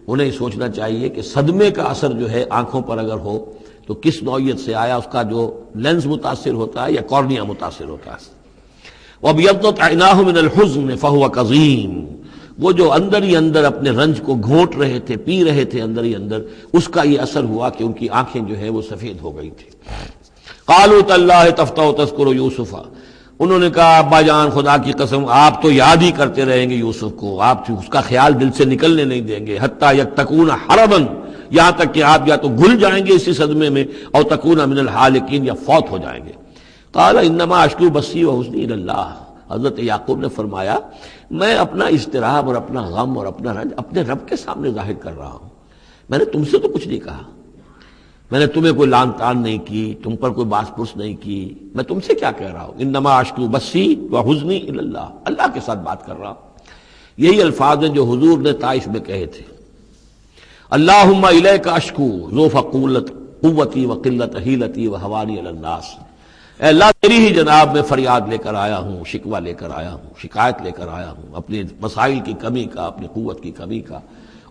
انہیں سوچنا چاہیے کہ صدمے کا اثر جو ہے آنکھوں پر اگر ہو تو کس نوعیت سے آیا، اس کا جو لینز متاثر ہوتا ہے یا کارنیا متاثر ہوتا ہے. وَابْيَضَّتْ عَيْنَاهُ مِنَ الْحُزْنِ فَهُوَ كَظِيمٌ، وہ جو اندر ہی اندر اپنے رنج کو گھونٹ رہے تھے، پی رہے تھے اندر ہی اندر، اس کا یہ اثر ہوا کہ ان کی آنکھیں جو ہے وہ سفید ہو گئی تھی. قَالُوا تَاللَّهِ تَفْتَحُ تَذْكُرُ يُوسُفَ، انہوں نے کہا ابا جان خدا کی قسم آپ تو یاد ہی کرتے رہیں گے یوسف کو، آپ اس کا خیال دل سے نکلنے نہیں دیں گے. حتیٰ یکتکون حرباً، یہاں تک کہ آپ یا تو گھل جائیں گے اسی صدمے میں، اور تکون من الحالکین، یا فوت ہو جائیں گے. قال انما اشکو بثی وحزنی الی اللہ، حضرت یعقوب نے فرمایا میں اپنا اضطراب اور اپنا غم اور اپنا رنج اپنے رب کے سامنے ظاہر کر رہا ہوں. میں نے تم سے تو کچھ نہیں کہا، میں نے تمہیں کوئی لان تان نہیں کی، تم پر کوئی باس پرس نہیں کی، میں تم سے کیا کہہ رہا ہوں. انما اشکو بثی وحزنی الی اللہ، اللہ کے ساتھ بات کر رہا ہوں. یہی الفاظ ہیں جو حضور نے طائف میں کہے تھے. اللہم الیک اشکو ضعف قوتی وقلت حیلتی وہوانی علی الناس، اے اللہ تیری ہی جناب میں فریاد لے کر آیا ہوں، شکوہ لے کر آیا ہوں، شکایت لے کر آیا ہوں اپنے مسائل کی کمی کا، اپنی قوت کی کمی کا،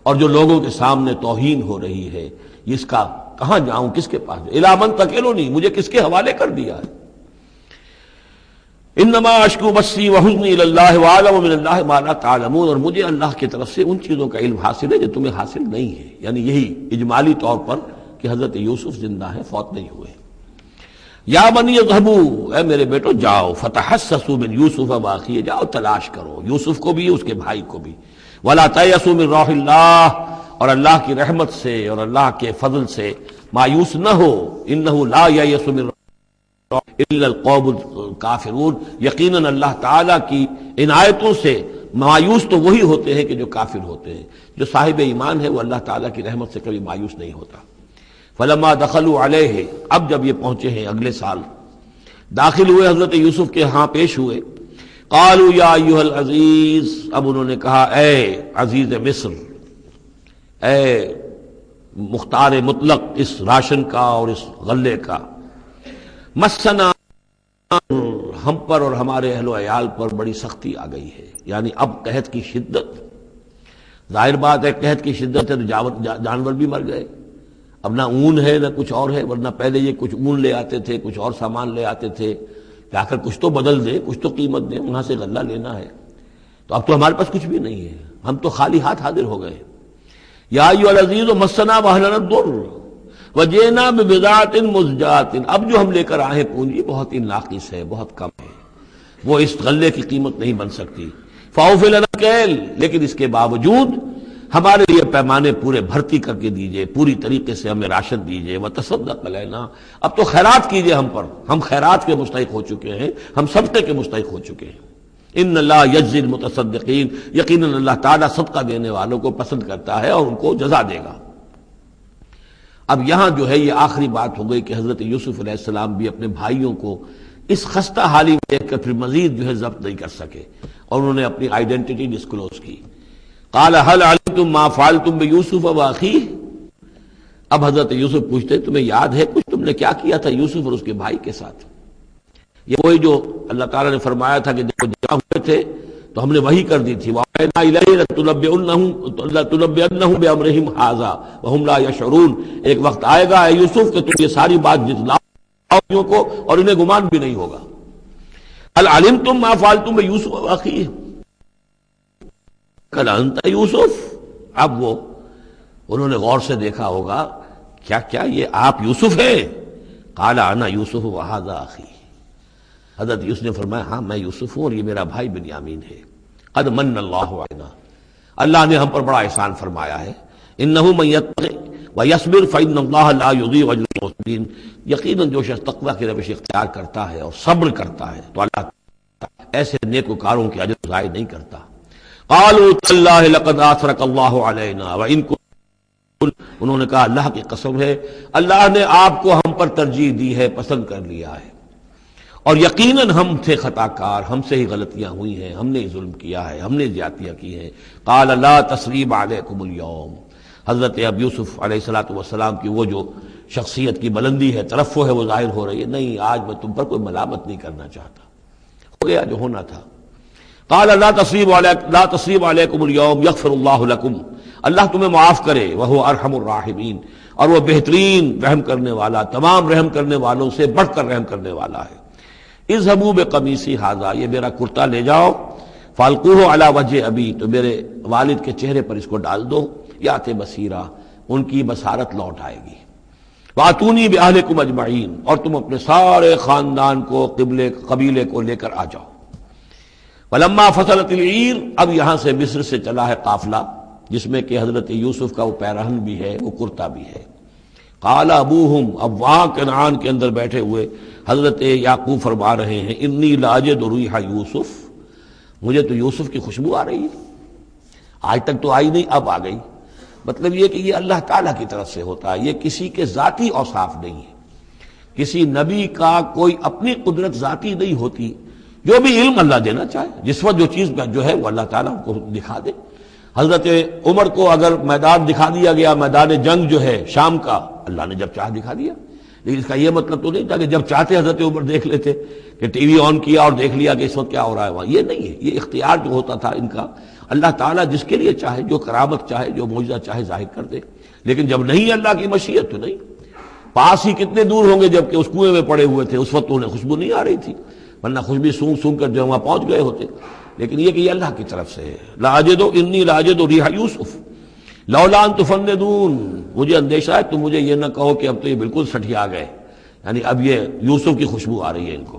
اور جو لوگوں کے سامنے توہین ہو رہی ہے اس کا کہاں جاؤں، کس کے پاس جاؤں. الی من تکلنی، مجھے کس کے حوالے کر دیا ہے. انما اشکو بثی وحزنی الی اللہ واعلم من اللہ ما لا تعلمون، اور مجھے اللہ کی طرف سے ان چیزوں کا علم حاصل ہے جو تمہیں حاصل نہیں ہے. یعنی یہی اجمالی طور پر کہ حضرت یوسف زندہ ہیں، فوت نہیں ہوئے. یا بنی اذهبوا، اے میرے بیٹو جاؤ، فتحسسوا من یوسف واخیہ، جاؤ تلاش کرو یوسف کو بھی اس کے بھائی کو بھی. ولا تیأسوا من روح اللہ، اور اللہ کی رحمت سے اور اللہ کے فضل سے مایوس نہ ہو. انہ لا ییأس من الا القوم الکافرون، یقیناً اللہ تعالیٰ کی عنایتوں سے مایوس تو وہی ہوتے ہیں کہ جو کافر ہوتے ہیں. جو صاحب ایمان ہے وہ اللہ تعالیٰ کی رحمت سے کبھی مایوس نہیں ہوتا. فلما دخلوا علیہ، اب جب یہ پہنچے ہیں اگلے سال، داخل ہوئے حضرت یوسف کے ہاں پیش ہوئے. قالوا یا ایھا العزیز، اب انہوں نے کہا اے عزیز مصر، اے مختار مطلق اس راشن کا اور اس غلے کا، مسنا، ہم پر اور ہمارے اہل و عیال پر بڑی سختی آ گئی ہے. یعنی اب قحط کی شدت، ظاہر بات ہے قحط کی شدت ہے تو جانور بھی مر گئے. اب نہ اون ہے نہ کچھ اور ہے، ورنہ پہلے یہ کچھ اون لے آتے تھے، کچھ اور سامان لے آتے تھے کہ آخر کچھ تو بدل دیں، کچھ تو قیمت دیں، وہاں سے غلہ لینا ہے. تو اب تو ہمارے پاس کچھ بھی نہیں ہے، ہم تو خالی ہاتھ حاضر ہو گئے. یا ایھا العزیز مسنا واہلنا الضر وجئنا ببضاعۃ مزجاۃ، اب جو ہم لے کر آئے پونجی بہت ہی ناقص ہے، بہت کم ہے، وہ اس غلے کی قیمت نہیں بن سکتی. فاوف لنا الکیل، لیکن اس کے باوجود ہمارے لیے پیمانے پورے بھرتی کر کے دیجئے، پوری طریقے سے ہمیں راشن دیجئے. وتصدق علینا، اب تو خیرات کیجئے ہم پر، ہم خیرات کے مستحق ہو چکے ہیں، ہم صدقے کے مستحق ہو چکے ہیں. ان اللہ یجزی المتصدقین، یقیناً اللہ تعالیٰ صدقہ دینے والوں کو پسند کرتا ہے اور ان کو جزا دے گا. اب یہاں جو ہے یہ آخری بات ہو گئی کہ حضرت یوسف علیہ السلام بھی اپنے بھائیوں کو اس خستہ حالی میں دیکھ کر پھر مزید جو ہے ضبط نہیں کر سکے، اور انہوں نے اپنی آئیڈینٹی ڈسکلوز کی. قال هل علمتم ما فعلتم بيوسف واخيه، اب حضرت یوسف پوچھتے تمہیں یاد ہے کچھ تم نے کیا کیا تھا یوسف اور اس کے بھائی کے ساتھ. یہ وہی جو اللہ تعالیٰ نے فرمایا تھا کہ جب جمع ہوئے تھے تو ہم نے وہی کر دی تھی. وَأَوْحَيْنَا إِلَيْهِ لَتُنَبِّئُنَّهُم بِأَمْرِهِمْ هَٰذَا وَهُمْ لَا يَشْعُرُونَ، ایک وقت آئے گا اے یوسف کہ تم یہ ساری بات جتلاؤ کو اور انہیں گمان بھی نہیں ہوگا. هل علمتم ما فعلتم بيوسف واخيه قال انت یوسف، اب وہ انہوں نے غور سے دیکھا ہوگا کیا کیا یہ آپ یوسف ہیں. قال انا یوسف وهذا اخی، حضرت یوسف نے فرمایا ہاں میں یوسف ہوں اور یہ میرا بھائی بنیامین ہے. قد من اللہ علینا، اللہ نے ہم پر بڑا احسان فرمایا ہے. انہ من یتقی ویصبر فإن اللہ لا یضیع اجر المحسنین، یقیناً جو شخص تقوی کی روش اختیار کرتا ہے اور صبر کرتا ہے تو اللہ ایسے نیکوکاروں کے اجر ضائع نہیں کرتا۔ قالوا تاللہ لقد آثرک اللہ علینا وإن كنت، انہوں نے کہا اللہ کی قسم ہے اللہ نے آپ کو ہم پر ترجیح دی ہے، پسند کر لیا ہے، اور یقیناً ہم تھے خطا کار، ہم سے ہی غلطیاں ہوئی ہیں، ہم نے ظلم کیا ہے، ہم نے زیادتیاں کی ہیں۔ قال لا تثریب علیکم اليوم، حضرت اب یوسف علیہ الصلوۃ والسلام کی وہ جو شخصیت کی بلندی ہے، ترفع ہے، وہ ظاہر ہو رہی ہے، نہیں آج میں تم پر کوئی ملامت نہیں کرنا چاہتا، ہو گیا جو ہونا تھا۔ قال لا تثریب علیکم اليوم یغفر اللہ لکم، اللہ تمہیں معاف کرے، وہو ارحم الراحمین، اور وہ بہترین رحم کرنے والا، تمام رحم کرنے والوں سے بڑھ کر رحم کرنے والا ہے۔ اذهبوا بقمیصی ھذا، یہ میرا کرتا لے جاؤ، فالقوہ علی وجہ ابی، تو میرے والد کے چہرے پر اس کو ڈال دو، یات بصیرہ، ان کی بصارت لوٹ آئے گی۔ واتونی باہلکم اجمعین، اور تم اپنے سارے خاندان کو، قبیلے کو لے کر آ جاؤ۔ ولما فصلت العیر، اب یہاں سے مصر سے چلا ہے قافلہ جس میں کہ حضرت یوسف کا وہ پیرہن بھی ہے، وہ کرتا بھی ہے۔ قال ابوہم، اب وہاں کنعان کے اندر بیٹھے ہوئے حضرت یعقوب فرما رہے ہیں انی لاجد ریح یوسف، مجھے تو یوسف کی خوشبو آ رہی ہے، آج تک تو آئی نہیں، اب آ گئی۔ مطلب یہ کہ یہ اللہ تعالیٰ کی طرف سے ہوتا ہے، یہ کسی کے ذاتی اوصاف نہیں ہے، کسی نبی کا کوئی اپنی قدرت ذاتی نہیں ہوتی، جو بھی علم اللہ دینا چاہے، جس وقت جو چیز جو ہے وہ اللہ تعالیٰ کو دکھا دے۔ حضرت عمر کو اگر میدان دکھا دیا گیا، میدان جنگ جو ہے شام کا، اللہ نے جب چاہ دکھا دیا، لیکن اس کا یہ مطلب تو نہیں تھا کہ جب چاہتے حضرت عمر دیکھ لیتے، کہ ٹی وی آن کیا اور دیکھ لیا کہ اس وقت کیا ہو رہا ہے وہاں، یہ نہیں ہے، یہ اختیار جو ہوتا تھا ان کا، اللہ تعالیٰ جس کے لیے چاہے، جو کرامت چاہے، جو معجزہ چاہے ظاہر کر دے، لیکن جب نہیں اللہ کی مشیت تو نہیں۔ پاس ہی کتنے دور ہوں گے جب کہ اس کنویں میں پڑے ہوئے تھے، اس وقت انہیں خوشبو نہیں آ رہی تھی، ورنہ خوشبو سونگ سونگ کر جو وہاں پہنچ گئے ہوتے، لیکن یہ کہ یہ اللہ کی طرف سے ہے۔ لاجد انی لاجد ریح یوسف لولا ان تفندون، مجھے اندیشہ ہے تم مجھے یہ نہ کہو کہ اب تو یہ بالکل سٹھیا گئے، یعنی اب یہ یوسف کی خوشبو آ رہی ہے ان کو۔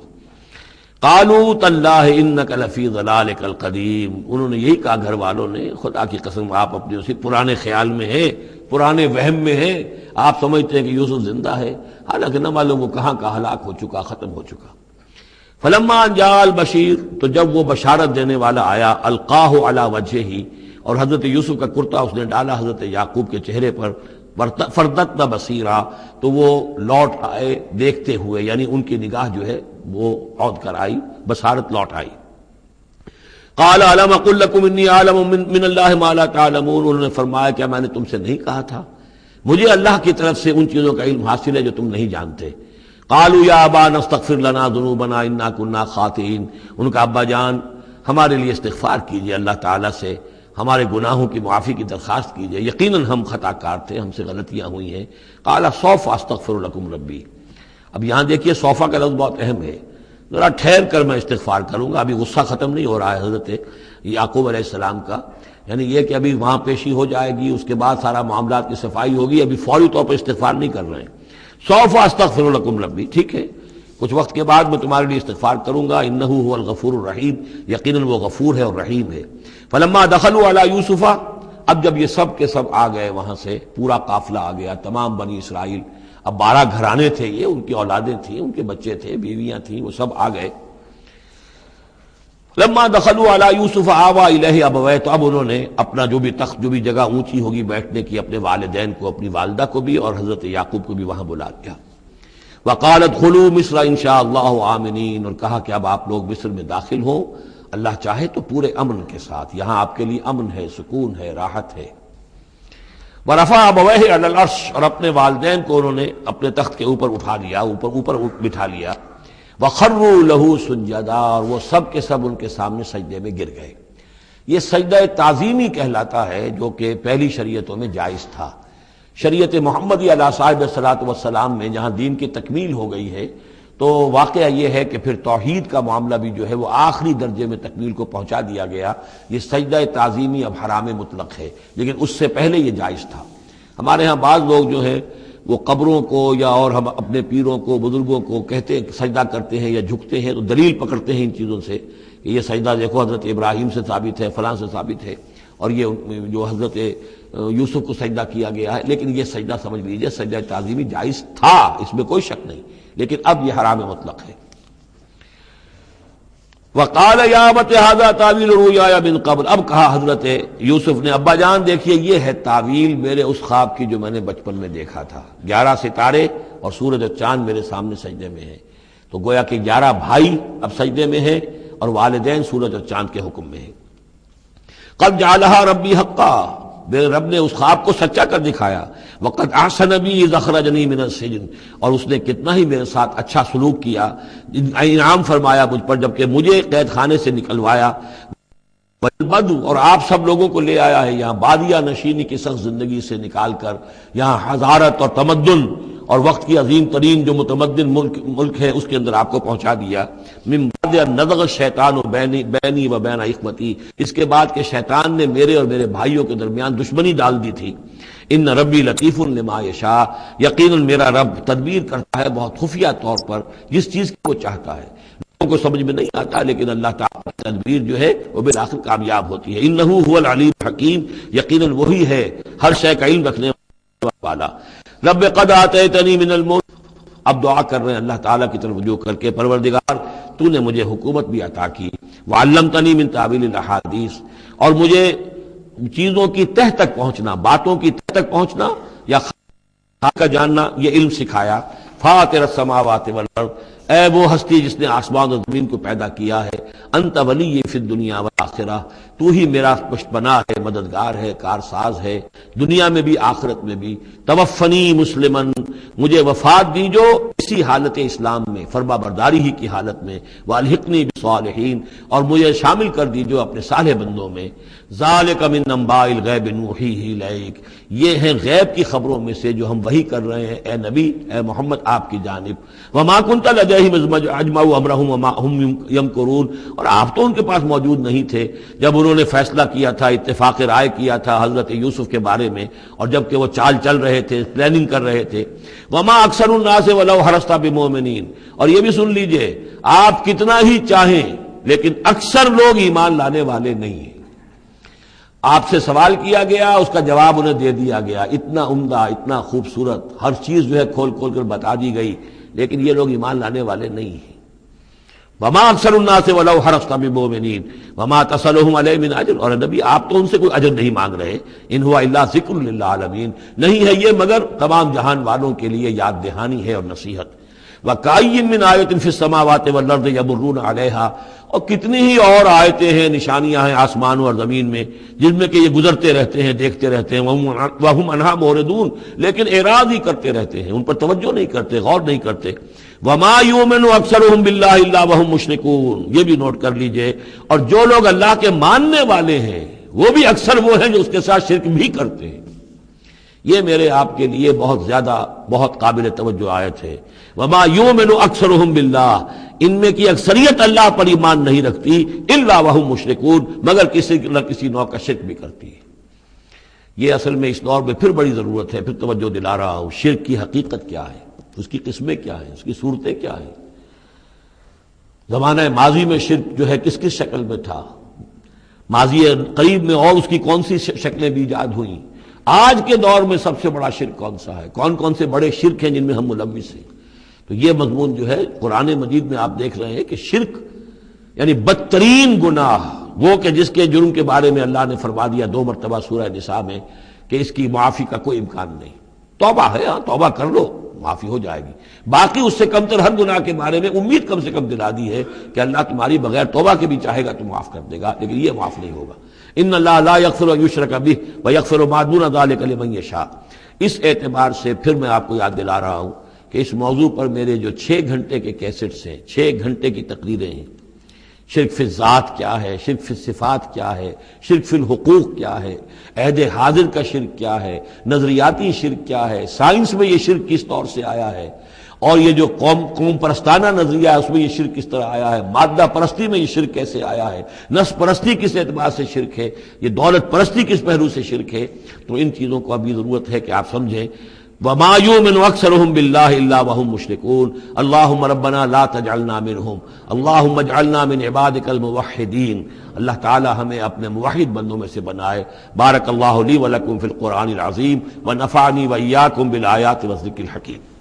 قالوا تاللہ انک لفی ضلالک القدیم، انہوں نے یہی کہا گھر والوں نے، خدا کی قسم آپ اپنے اسی پرانے خیال میں ہیں، پرانے وہم میں ہیں، آپ سمجھتے ہیں کہ یوسف زندہ ہے، حالانکہ نہ معلوم وہ کہاں کا ہلاک ہو چکا، ختم ہو چکا۔ فلما جاء البشیر، تو جب وہ بشارت دینے والا آیا، القاہ علی وجہہ، اور حضرت یوسف کا کرتا اس نے ڈالا حضرت یعقوب کے چہرے پر، فردتنا بصیرا، تو وہ لوٹ آئے دیکھتے ہوئے، یعنی ان کی نگاہ جو ہے وہ عود کر آئی، بصارت لوٹ آئی۔ قال الم اقل لکم انی اعلم من اللہ ما لا تعلمون، انہوں نے فرمایا کیا میں نے تم سے نہیں کہا تھا، مجھے اللہ کی طرف سے ان چیزوں کا علم حاصل ہے جو تم نہیں جانتے۔ قالوا یا ابانا استغفر لنا ذنوبنا انا كنا خاطئین، ان کا ابا جان ہمارے لیے استغفار کیجئے اللہ تعالیٰ سے، ہمارے گناہوں کی معافی کی درخواست کیجئے، یقیناً ہم خطا کار تھے، ہم سے غلطیاں ہوئی ہیں۔ قال سوف استغفر لکم ربی، اب یہاں دیکھیے صوفہ کا لفظ بہت اہم ہے، ذرا ٹھہر کر میں استغفار کروں گا، ابھی غصہ ختم نہیں ہو رہا ہے حضرت یعقوب علیہ السلام کا، یعنی یہ کہ ابھی وہاں پیشی ہو جائے گی، اس کے بعد سارا معاملات کی صفائی ہوگی، ابھی فوری طور پر استغفار نہیں کر رہے ہیں۔ سوف استغفر لکم ربی، ٹھیک ہے کچھ وقت کے بعد میں تمہارے لیے استغفار کروں گا، انہ هو الغفور الرحیم، یقیناً وہ غفور ہے اور رحیم ہے۔ فلما دخلوا علی یوسف، اب جب یہ سب کے سب آ گئے وہاں سے، پورا قافلہ آ گیا، تمام بنی اسرائیل، اب 12 گھرانے تھے یہ، ان کی اولادیں تھیں، ان کے بچے تھے، بیویاں تھیں، وہ سب آ گئے۔ لما دخلوا علی یوسف آوی الیہ ابویہ، تو اب انہوں نے اپنا جو بھی تخت، جو بھی جگہ اونچی ہوگی بیٹھنے کی، اپنے والدین کو، اپنی والدہ کو بھی اور حضرت یعقوب کو بھی وہاں بلا لیا۔ وقال ادخلوا مصر ان شاء اللہ آمنین، اور کہا کہ اب آپ لوگ مصر میں داخل ہوں اللہ چاہے تو پورے امن کے ساتھ، یہاں آپ کے لیے امن ہے، سکون ہے، راحت ہے۔ ورفع ابویہ علی العرش، اور اپنے والدین کو انہوں نے اپنے تخت کے اوپر اٹھا لیا، اوپر بٹھا لیا۔ وخروا لہ سجدا، اور وہ سب کے سب ان کے سامنے سجدے میں گر گئے۔ یہ سجدہ تعظیمی کہلاتا ہے، جو کہ پہلی شریعتوں میں جائز تھا۔ شریعت محمدی علیہ صاحب الصلاۃ والسلام میں جہاں دین کی تکمیل ہو گئی ہے، تو واقعہ یہ ہے کہ پھر توحید کا معاملہ بھی جو ہے وہ آخری درجے میں تکمیل کو پہنچا دیا گیا۔ یہ سجدہ تعظیمی اب حرام مطلق ہے، لیکن اس سے پہلے یہ جائز تھا۔ ہمارے ہاں بعض لوگ جو ہیں وہ قبروں کو یا اور ہم اپنے پیروں کو، بزرگوں کو کہتے ہیں سجدہ کرتے ہیں یا جھکتے ہیں، تو دلیل پکڑتے ہیں ان چیزوں سے کہ یہ سجدہ دیکھو حضرت ابراہیم سے ثابت ہے، فلاں سے ثابت ہے۔ اور یہ جو حضرت یوسف کو سجدہ کیا گیا ہے، لیکن یہ سجدہ سمجھ لیجئے سجدہ تعظیمی جائز تھا، اس میں کوئی شک نہیں، لیکن اب یہ حرام مطلق ہے۔ وقال یا ابت ھذا تعویل رؤیایا من قبل، اب کہا حضرت یوسف نے ابا جان دیکھیے یہ ہے تعویل میرے اس خواب کی جو میں نے بچپن میں دیکھا تھا، 11 ستارے اور سورج اور چاند میرے سامنے سجدے میں ہیں، تو گویا کہ 11 بھائی اب سجدے میں ہیں اور والدین سورج اور چاند کے حکم میں ہیں۔ قد جعلها ربی حقا، میرے رب نے اس خواب کو سچا کر دکھایا۔ وقد احسن بی اذ اخرجنی من السجن، اور اس نے کتنا ہی میرے ساتھ اچھا سلوک کیا، انعام فرمایا مجھ پر جبکہ مجھے قید خانے سے نکلوایا۔ بدو، اور آپ سب لوگوں کو لے آیا ہے یہاں بادیہ نشینی کی سخت زندگی سے نکال کر یہاں حضارت اور تمدن اور وقت کی عظیم ترین جو متمدن ملک ہے اس کے اندر آپ کو پہنچا دیا۔ من بعد ان نزغ الشیطان بینی و بین اخوتی، اس کے بعد کہ شیطان نے میرے اور میرے بھائیوں کے درمیان دشمنی ڈال دی تھی۔ ان ربی لطیف لما یشاء، یقیناً میرا رب تدبیر کرتا ہے بہت خفیہ طور پر جس چیز کی وہ چاہتا ہے، لوگوں کو سمجھ میں نہیں آتا، لیکن اللہ تعالیٰ کی تدبیر جو ہے وہ بالآخر کامیاب ہوتی ہے۔ انہ هو العلیم الحکیم، یقیناً وہی ہے ہر شے کا علم رکھنے والا۔ رب قد آتیتنی من الملک، اب دعا کر رہے ہیں اللہ تعالیٰ کی طرف رجوع کر کے، پروردگار تو نے مجھے حکومت بھی عطا کی، وعلمتنی من تعویل الاحادیث، اور مجھے چیزوں کی تہ تک پہنچنا، باتوں کی تہ تک پہنچنا یا خاص کا جاننا، یہ علم سکھایا۔ فاطر السماوات والارض، اے وہ ہستی جس نے آسمان اور زمین کو پیدا کیا ہے، انت ولی فی الدنیا والآخرہ، تو ہی میرا پشت پناہ ہے، مددگار ہے، کارساز ہے، دنیا میں بھی آخرت میں بھی۔ توفنی مسلمن، مجھے وفات دیجو اسی حالت اسلام میں، فرما برداری ہی کی حالت میں، والحقنی بالصالحین، اور مجھے شامل کر دیجو اپنے صالح بندوں میں۔ ذالک من انباء الغیب نوحیہ الیک، یہ ہیں غیب کی خبروں میں سے جو ہم وحی کر رہے ہیں اے نبی، اے محمد آپ کی جانب۔ وما کنت لدیہم اذ اجمعوا امرہم وما ہم یمکرون، اور آپ تو ان کے پاس موجود نہیں تھے جب انہوں نے فیصلہ کیا تھا، اتفاق رائے کیا تھا حضرت یوسف کے بارے میں، اور جب کہ وہ چال چل رہے تھے، پلاننگ کر رہے تھے۔ وما اکثر الناس ولو حرصت بمؤمنین، اور یہ بھی سن لیجئے آپ کتنا ہی چاہیں لیکن اکثر لوگ ایمان لانے والے نہیں ہیں۔ آپ سے سوال کیا گیا، اس کا جواب انہیں دے دیا گیا، اتنا عمدہ، اتنا خوبصورت، ہر چیز جو ہے کھول کھول کر بتا دی گئی، لیکن یہ لوگ ایمان لانے والے نہیں ہیں۔ وما اکثر الناس ولو حرصت بمؤمنین وما تصلهم علیہ من اجر، اور نبی آپ تو ان سے کوئی اجر نہیں مانگ رہے، ان هو الا ذکر للعالمین، نہیں ہے یہ مگر تمام جہان والوں کے لیے یاد دہانی ہے اور نصیحت۔ وَكَأَيٍّ مِّنْ آیَةٍ فِي السَّمَاوَاتِ وَالْأَرْضِ يَمُرُّونَ عَلَيْهَا، اور کتنی ہی اور آیتیں ہیں، نشانیاں ہیں آسمانوں اور زمین میں جن میں کہ یہ گزرتے رہتے ہیں، دیکھتے رہتے ہیں، وَهُمْ عَنْهَا مُعْرِضُونَ، لیکن اعراض ہی کرتے رہتے ہیں، ان پر توجہ نہیں کرتے، غور نہیں کرتے۔ وَمَا يُؤْمِنُ أَكْثَرُهُم بِاللَّهِ إِلَّا وَهُمْ مُشْرِكُونَ، یہ بھی نوٹ کر لیجئے، اور جو لوگ اللہ کے ماننے والے ہیں وہ بھی اکثر وہ ہیں جو اس کے ساتھ شرک بھی کرتے ہیں۔ یہ میرے آپ کے لیے بہت زیادہ، بہت قابل توجہ آیت ہے۔ وما یؤمن اکثرهم باللہ، ان میں کی اکثریت اللہ پر ایمان نہیں رکھتی، الا وهم مشرکون، مگر کسی نہ کسی نوع کا شرک بھی کرتی ہے۔ یہ اصل میں اس دور میں پھر بڑی ضرورت ہے، پھر توجہ دلا رہا ہوں، شرک کی حقیقت کیا ہے، اس کی قسمیں کیا ہیں، اس کی صورتیں کیا ہیں، زمانہ ماضی میں شرک جو ہے کس کس شکل میں تھا، ماضی قریب میں اور اس کی کون سی شکلیں بھی ایجاد ہوئیں، آج کے دور میں سب سے بڑا شرک کون سا ہے، کون کون سے بڑے شرک ہیں جن میں ہم ملوث ہیں۔ تو یہ مضمون جو ہے قرآن مجید میں آپ دیکھ رہے ہیں کہ شرک یعنی بدترین گناہ، وہ کہ جس کے جرم کے بارے میں اللہ نے فرما دیا 2 مرتبہ سورہ نساء میں کہ اس کی معافی کا کوئی امکان نہیں۔ توبہ ہے، ہاں توبہ کر لو معافی ہو جائے گی، باقی اس سے کم تر ہر گناہ کے بارے میں امید کم سے کم دلا دی ہے کہ اللہ تمہاری بغیر توبہ کے بھی چاہے گا تو معاف کر دے گا، لیکن یہ معاف نہیں ہوگا۔ ان اللہ لا یغفر ان یشرک بہ ویغفر ما دون ذلک لمن یشاء۔ اس اعتبار سے پھر میں آپ کو یاد دلا رہا ہوں کہ اس موضوع پر میرے جو 6 گھنٹے کے کیسٹس ہیں، 6 گھنٹے کی تقریریں ہیں، شرک فی الذات کیا ہے، شرک فی الصفات کیا ہے، شرک فی الحقوق کیا ہے، عہد حاضر کا شرک کیا ہے، نظریاتی شرک کیا ہے، سائنس میں یہ شرک کس طور سے آیا ہے، اور یہ جو قوم پرستانہ نظریہ ہے اس میں یہ شرک کس طرح آیا ہے، مادہ پرستی میں یہ شرک کیسے آیا ہے، نفس پرستی کس اعتبار سے شرک ہے، یہ دولت پرستی کس پہلو سے شرک ہے۔ تو ان چیزوں کو ابھی ضرورت ہے کہ آپ سمجھیں۔ وما يؤمن اکثرهم بالله الا وهم مشركون اللهم ربنا لا تجعلنا منهم اللهم اجعلنا من عبادك الموحدين. اللہ تعالی ہمیں اپنے موحد بندوں میں سے بنائے. بارک اللہ لی ولکم فی القرآن العظیم ونفعنی وإیاکم بالآیات والذکر الحکیم.